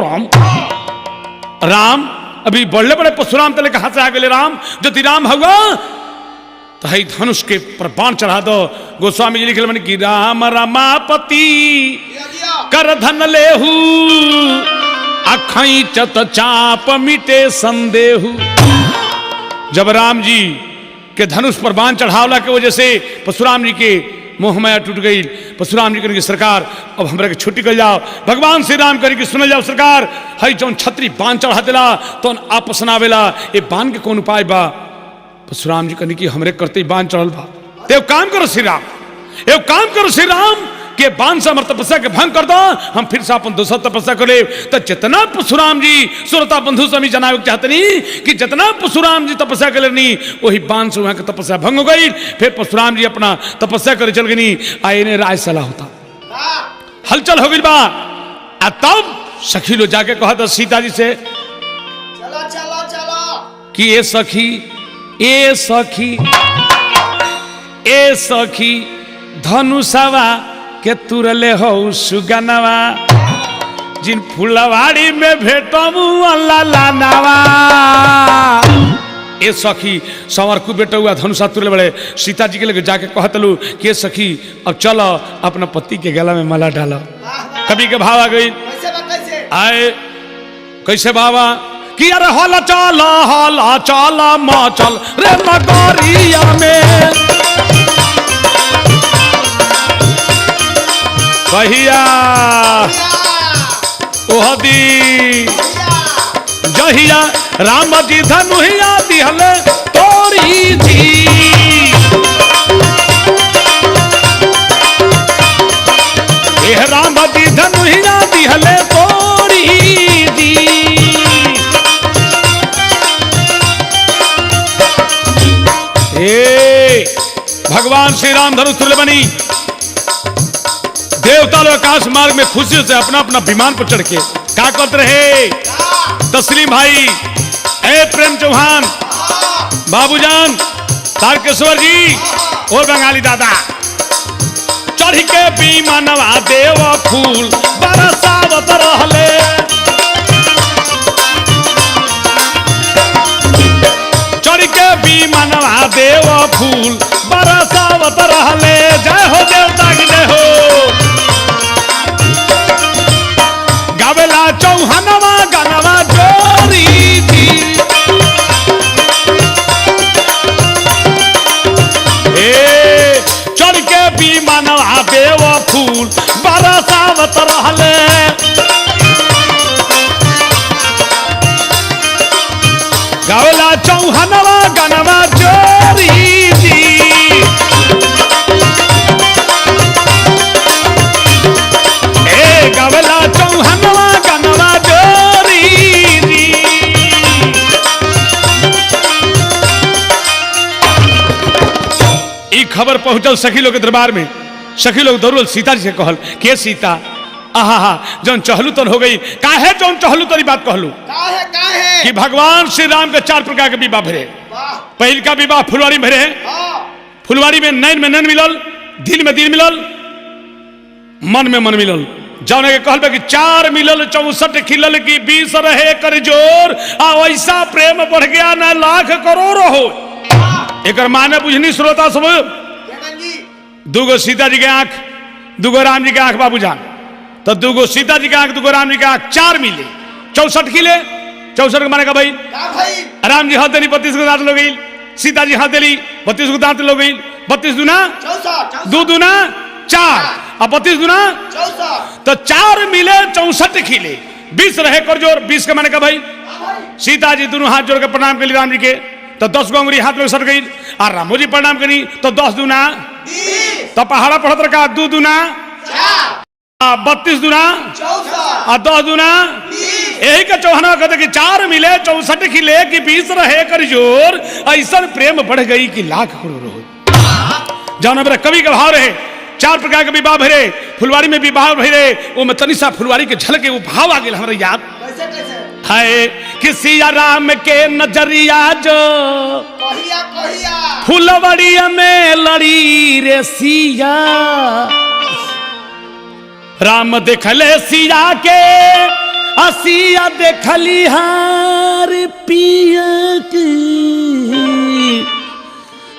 राम अभी बड़े बड़े परशुराम तले कहां से आ गए राम जो राम होगा तो है धनुष के पर बाण चढ़ा दो गोस्वामी जी लिखे मन की राम रमापति कर धन लेहू अखई चत चाप मिटे संदेहू जब राम जी के धनुष पर बाण चढ़ावला के वजह से परशुराम जी के मोह माया टूट गई परशुराम जी करेंगे सरकार अब हमरा के छुट्टी कर जाओ भगवान श्री राम करेंगे सुन जाओ सरकार हई जौन छतरी बाण चढ़ा दिला तो आपस ना आवेला ये बाण के कौन उपाय बा परशुराम जी कहने की हमरे करते ही बाण चढ़ल बा ते काम करो श्री राम एव काम करो श्री राम के बाण से हमारे तपस्या के भंग कर दो हम फिर से अपन दूसरा तपस्या करे तो जितना परशुराम जी सुरता बंधु स्वामी जनावे चाहते नहीं कि जितना परशुराम जी तपस्या कर लेनी वही बाण से वहां की तपस्या भंग हो गई फिर परशुराम जी अपना तपस्या करे चल गई आए ने राय सलाह होता हलचल हो गई बा तब सखी लोग जाके कहा था सीता जी से चलो चलो चलो कि ए सखी धनुषवा के तुरले हो सुगनवा जिन फुलवाड़ी में भेटमु लालानवा ए सखी संवर को बेटा हुआ धनुषा तुरले बड़े सीता जी के लगे जाके कहतलू कि सखी अब चलो अपना पति के गला में माला डालो कभी के भाव आ गई आए कैसे बाबा कि अरे हला चल मचल रे नगरिया में कहिया ओहदी जहिया राम जी धनुहिया दिहले तोरी जी एह राम जी धनुहिया दिहले तोरी जी ए भगवान श्री राम धनुष तुल्य बनी देवता लोग आकाश मार्ग में खुशी से अपना अपना विमान पर चढ़ के क्या करते रहे तस्लीम भाई ए प्रेम चौहान बाबूजान तारकेश्वर जी और बंगाली दादा चढ़ के विमानवा देव फूल बरसावत रहले चढ़ के विमानवा देव फूल बरसावत रहले जय हो देवता की जय हो गावेला चौहानवा गानवा जोरी थी ए चढ़ के विमानवा देव फूल बरसावत रहले खबर पहुंचल सखी लोग के दरबार में। सखी लोग दौड़ल सीता जी से कहल के सीता आहा जौन चहलू तन हो गई काहे जौन चहलू तरी बात कहलू काहे कि भगवान श्री राम के 4 प्रकार के विवाह भरे। पहल का विवाह फुलवारी में भरे। फुलवारी में नैन मिलल, दिल में दिल मिलल, मन में मन मिलल। जौन के कहल कि 4 मिलल 64 खिलल की 20 रहे कर जोर आ ऐसा प्रेम बढ़ गया ना लाख करोड़ हो। एक माने बुझनी श्रोता सब। दूगो सीता जी के आंख, दूगो राम जी के आंख बाबू जान, तो दूगो सीता जी के आंख, दूगो राम जी के आंख, 4 मिले 64 खिले। 64 के माने का भाई राम जी हाथ देली 32 को दांत लो गई, सीता जी हाथ देली 32 को दांत लो गई। 32 दूना 2 दूना 4 और 32 दूना 64। तो 4 मिले 64 खिले। 20 रहे कर जोर। 20 के माने का भाई सीता जी दोनों हाथ जोड़ के प्रणाम करी राम जी के, तो 10 गो अंगुरी हाथ में सट गई। और रामो जी प्रणाम करी तो 10 दूना 20। तो पहाड़ा पढ़त रखा 2 दूना 32 दूना 64 और 10 दूना 20। यही का चौहाना कहते कि 4 मिले 64 खिले कि 20 रहे कर जोर ऐसा प्रेम बढ़ गई कि लाख करोड़ हो। जौन मेरा कवि का भाव रहे 4 प्रकार के विवाह भरे। फुलवारी में विवाह भरे, वो में तनी सा फुलवारी के झलके वो भाव आ गए हमारे याद है कि सिया राम के नजरिया जो कहिया फुलवड़िया में लड़ी रे सिया। राम देखले सिया के असिया देखली हार पिया की।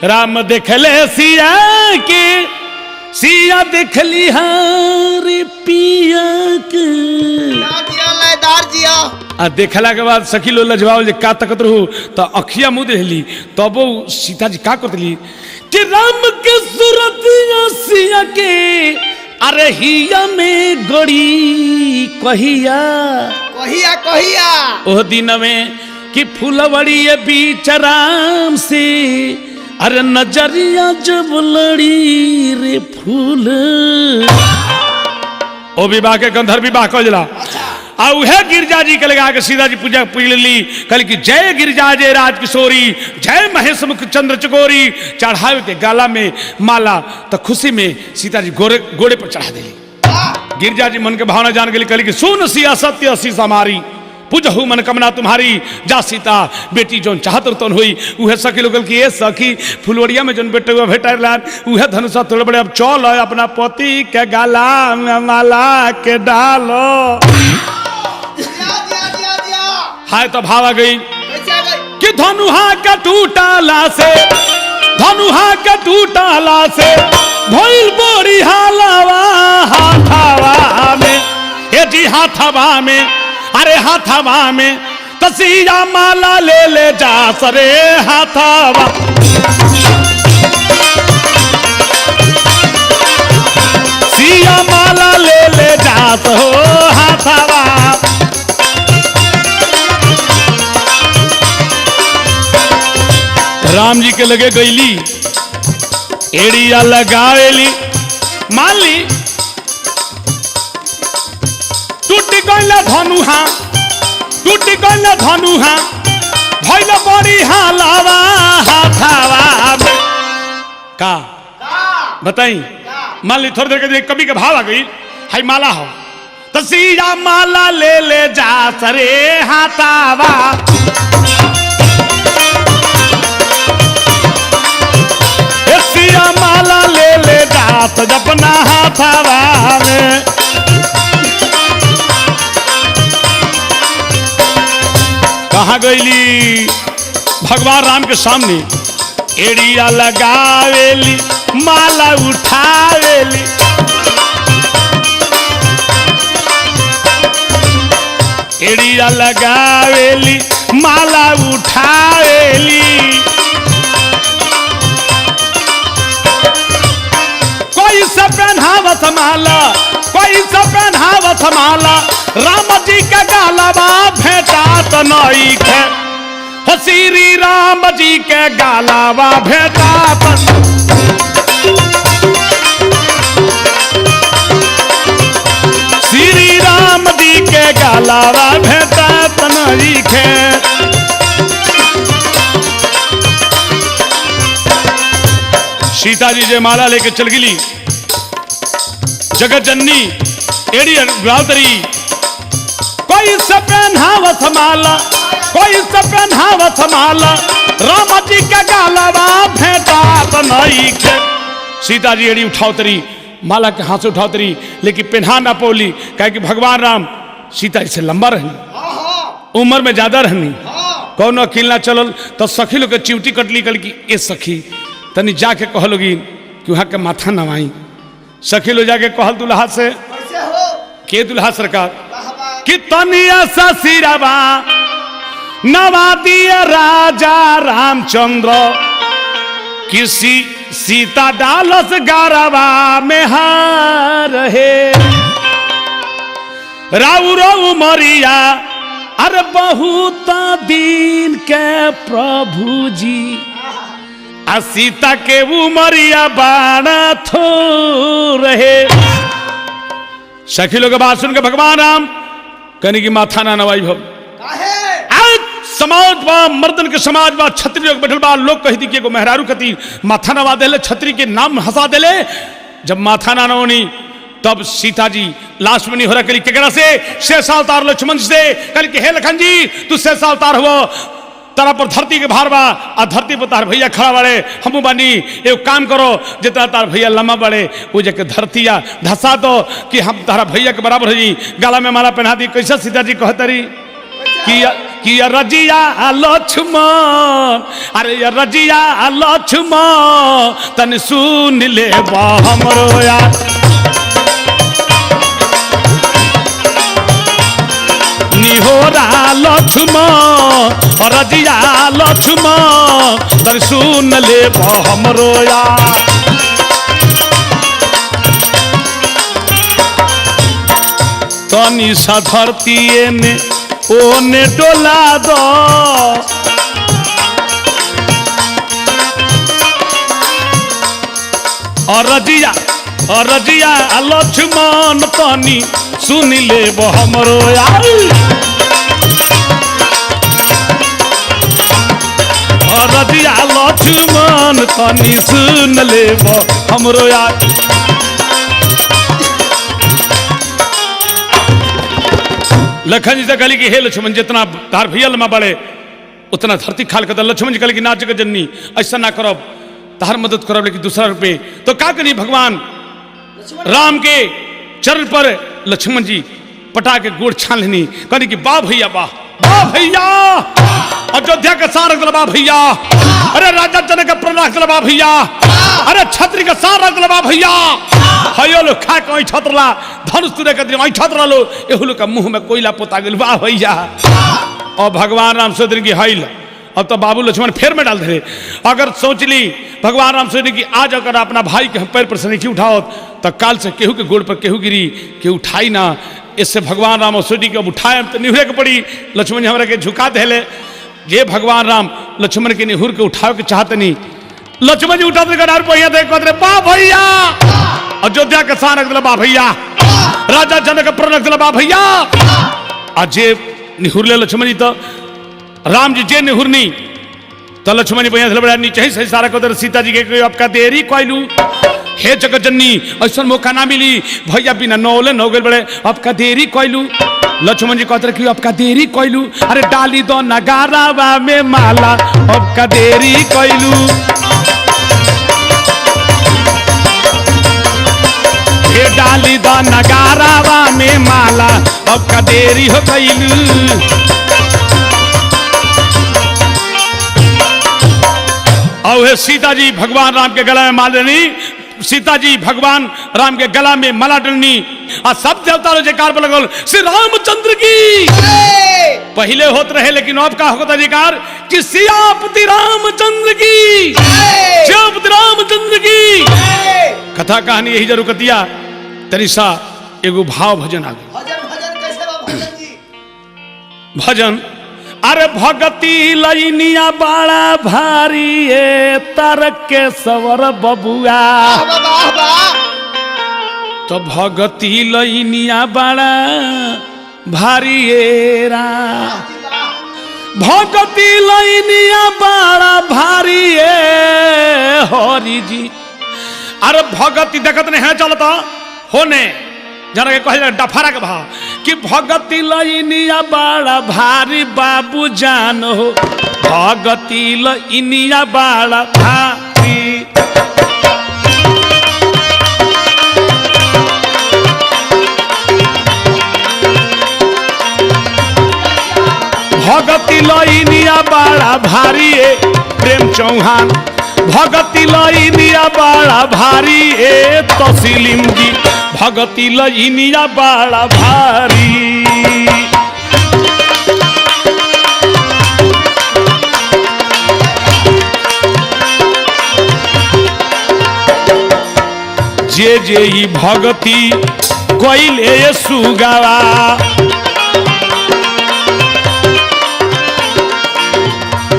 राम देखले सिया के सिया देखली हार पिया की। आ देखला के बाद सखी लो लजवाओ जे का तकत रहू तो अखिया मुद रहली। तब वो सीता जी का करतली कि राम के सूरत सिया के अरे हिया में गड़ी कहिया ओह दिन में कि फुलवड़ी बीच राम से अरे नजरिया जब लड़ी रे फूल। ओ विवाह के गंधर्व विवाह कहला। आ उहे गिरजा जी के लगा के सीता जी पूजा पूज ली। कल की जय गिरजा जय राज किशोरी, जय महेश मुख चंद्र चकोरी। चढ़ावे के गाला में माला तो खुशी में सीता जी घोड़े पर चढ़ा दिली। गिरजा जी मन के भावना जान गई। कल की सुन सिया सत्य शीश हमारी, पूजहु मन कमना तुम्हारी। जा सीता बेटी जोन चाहत तन हुई। उहे सखी लोगल की ए सखी फुलवड़िया में जोन बेटे हुआ भेटाइलान उहे धनुषा तोड़ बड़े। अब चल अपना पति के गाला में माला के डालो। हाय तो भाव आ गई कि धनुहा का टूटाला से, धनुहा का टूटाला से भइल बड़ी हालावा हाथावा में। ए जी हाथावा में, अरे हाथावा में तसिया माला ले ले जा सरे हाथावा। सिया माला ले ले जा सो हाथावा। राम जी के लगे गईली एड़िया लगावेली माली टूट गईला धनुहा, टूट गईला धनुहा भइल बड़ी हालावा हाथावा में। का बताई मान ली थोड़ी देर के कवि के भाव आ गई। हाय माला हो तो सिया माला ले ले जा सरे हाथावा। सिया माला ले ले जात अपना हाथावा में। कहाँ गईली भगवान राम के सामने एड़िया लगावेली माला उठावेली। एड़िया लगावेली माला उठावेली। कोई सब पहनावत माला, कोई सब पहनावत माला। राम जी का गालावा भेटात नई के, श्री राम जी के गालावा भेटात। श्री राम जी के गालावा भेटात नई के। सीता जी जय माला लेके चल गिली। जगत जननी एड़ी गावतरी कोई से पहनावत माला, कोई से पहनावत माला, राम जी के गालवा भेटा नहीं के। सीता जी एड़ी उठावतरी माला के हाथ से उठावतरी, लेकिन पहना ना पौली, कहे कि भगवान राम सीता जी से लंबा रहनी, उम्र में ज्यादा रहनी, कौन अकेला चलल तो सखी लोग के चिवटी कटली कल की ए सखी तनी जाके कहलोगी कि वहां के माथा नवाई। सखी लोग जाके कहल दुल्हा से के दुल्हा सरकार कि तनिया सा सिरवा नवा दिया राजा रामचंद्र, किसी सीता डालस गारवा में हार है। राउ राउ मरिया अरे बहुत दिन के प्रभु जी, आ सीता के उमरिया बाड़ा थो रहे। सखी लोग के बात सुन के भगवान राम कहने की माथा ना नवाई भव। समाज बा मर्दन के समाज बा छत्री लोग बैठल बा, लोग कह दी कि एगो मेहरारू कती माथा नवा देले, छत्री के नाम हंसा देले। जब माथा ना नवनी तब सीता जी लास्ट में नहीं हो रहा कली केकरा से शेषा अवतार लक्ष्मण से कल के हे लखन जी तू शेषा अवतार हो, तारा पर धरती के भार बा, आ धरती पर तार भैया खड़ा बड़े, हमू बानी एगो काम करो जितना तार भैया लम्बा बड़े वो जाके धरतिया धसा दो कि हम तारा भैया के बराबर हो, गला में माला पहना दी। कैसे सीता जी कहतरी कि रजिया लक्ष्मण, अरे रजिया लक्ष्मण तन सुन ले हमरो यार, निहोरा लक्ष्मण रजिया लक्ष्मण तन सुन ले हमरो यार। तनी सा धरती ने ओने डोला दो, और रजिया लक्ष्मण तनी सुन ले हमरो यार। और रजिया लक्ष्मण तनी सुन ले हमरो यार। लखन जी से कहली कि हे लक्ष्मण जितना तार भैया लम्बा बड़े उतना धरती खाल कर। लक्ष्मण जी कहली कि ना जगत जननी ऐसा ना करब, तार मदद करब लेकिन दूसरा रूप में तो क्या करी। भगवान राम के चरण पर लक्ष्मण जी पटा के गोड़ छान लेनी, कहनी कि वाह भैया वाह, वाह भैया अयोध्या का सार रख दलबा भैया, अरे राजा जनक का प्रण रख दलबा भैया, अरे छत्री का सार रख दलबा भैया। हयो लो खा के छतरला धनुष तुरे के दिन छतरा लो एहुलो का मुंह में कोयला पोता गेल वाह भैया। और भगवान राम सोचने की हाइल अब तो बाबू लक्ष्मण फेर में डाल दे। अगर सोच ली भगवान राम सोचने की आज अगर अपना भाई के पैर पर से नहीं उठाओ तो काल से केहू के गोड़ पर केहू गिरी के उठाई ना। इससे भगवान राम सोची के अब उठाए तो निहुरे के पड़ी। लक्ष्मण जी हमारे के झुका देले, ये भगवान राम लक्ष्मण के निहुर के उठाव के चाहते नहीं। लक्ष्मण जी उठा भैया देख बा भैया अयोध्या के सान रख दिला बा भैया, राजा जनक का प्रण रख दिला बा भैया। आज निहुर ले लक्ष्मण जी तो राम जी जे निहुरनी तो लक्ष्मण जी भैया बड़ा नीचे ही सही सारा को सीता जी के आपका देरी कोइलू हे जगत जननी ऐसा मौका ना मिली भैया बिना नौले नौ गए बड़े आपका देरी कोइलू। लक्ष्मण जी कहते कि आपका देरी कोइलू, अरे डाली दो नगारावा में माला आपका देरी कोइलू, ये डाली दो नगारावा में माला आपका देरी हो कोइलू। और सीता जी भगवान राम के गला में माला डलनी, सीता जी भगवान राम के गला में माला डलनी और सब देवता लोग जयकार पर लगल श्री रामचंद्र की पहले होते रहे लेकिन अब का होता जयकार कि सियापति रामचंद्र की, सियापति रामचंद्र की। कथा कहानी यही जरूर कतिया तनिषा एगो भाव भजन आ गए। भजन कैसे बा भजन जी? भजन अरे भगती लइनिया बड़ा भारी है तरक के सवर बबुआ, तो भगती लइनिया बड़ा भारी है, भगती लइनिया बड़ा भारी है हरि जी, अरे भगती देखत नहीं है चलता होने जना के कहे डफरा के भाव कि भगती लइनिया बड़ा भारी बाबू जान हो भगती लइनिया बड़ा भारी भगती लइनिया बड़ा भारी ए प्रेम चौहान भगती लइनिया बड़ा भारी ए तस्लीम जी भगती लइनिया बड़ा भारी जे जे ई भगती कोइले सुगावा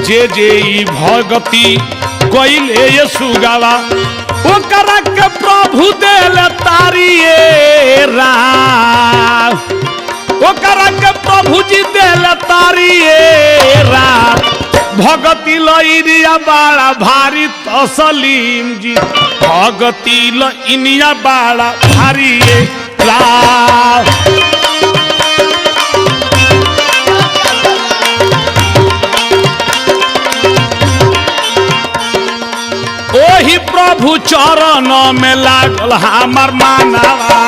जे जे ई भगती कोइले सुगावा ओकरा के प्रभु देल तारिये राम ओकरा के प्रभु जी देल तारिये राम भगती लइनिया बड़ा भारी तस्लीम जी भगती लइनिया बड़ा भारी राम ओही प्रभु चरण में लागल हमर मानवा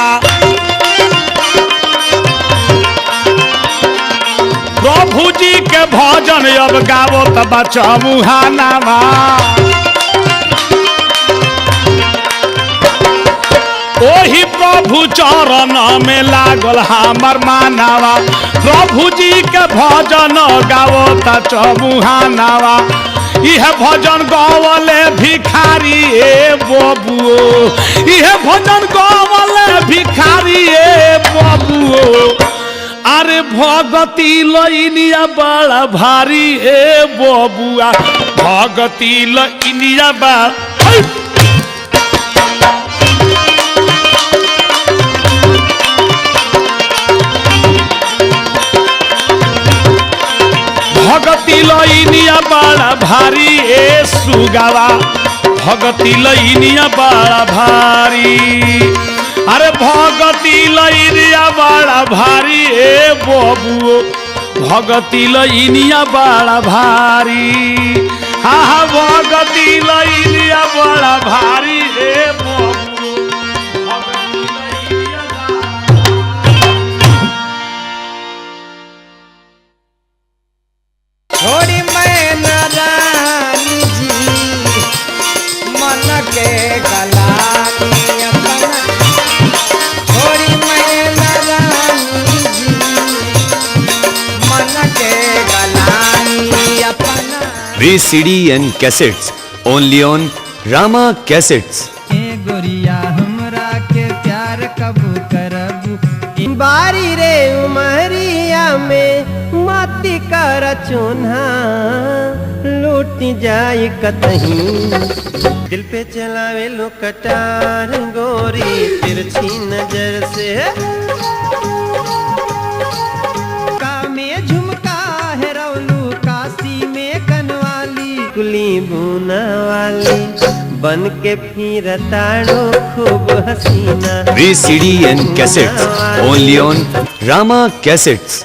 प्रभु जी के भजन अब गावो त बचबू हानावा ओही प्रभु चरण में लागल हमर मानवा प्रभु जी के भजन गावो त चबुहानावा यह भजन गवले भिखारी ए बबुओ यह भजन गवले भिखारी ए बबुओ अरे भगती लइनिया बड़ा भारी ए बबुआ भगती लइनिया बड़ा भगती लइनिया बड़ा भारी ए सुगावा भगती लइनिया बड़ा भारी अरे भगती लइनिया बड़ा भारी ए बबुओ भगती लइनिया बड़ा भारी हा हा भगती लइनिया बड़ा भारी ए बबुओ भगती लइनिया छोड़ी मैं नारानी जी मन के गलानी अपना छोड़ी मैं नारानी जी मन के गलानी अपना VCD and cassettes only on Rama Cassettes. ए गोरिया हमरा के प्यार कब करबू बारी रे उमरिया में मती कर चुन्हा लूट जाए कतहीं दिल पे चलावे लो कटार गोरी तिरछी नजर से का में झुमका है रौलू काशी में कनवाली कुली बुना वाली बन के फिर ताड़ो खूब हसीना VCD and cassettes only on Rama Cassettes.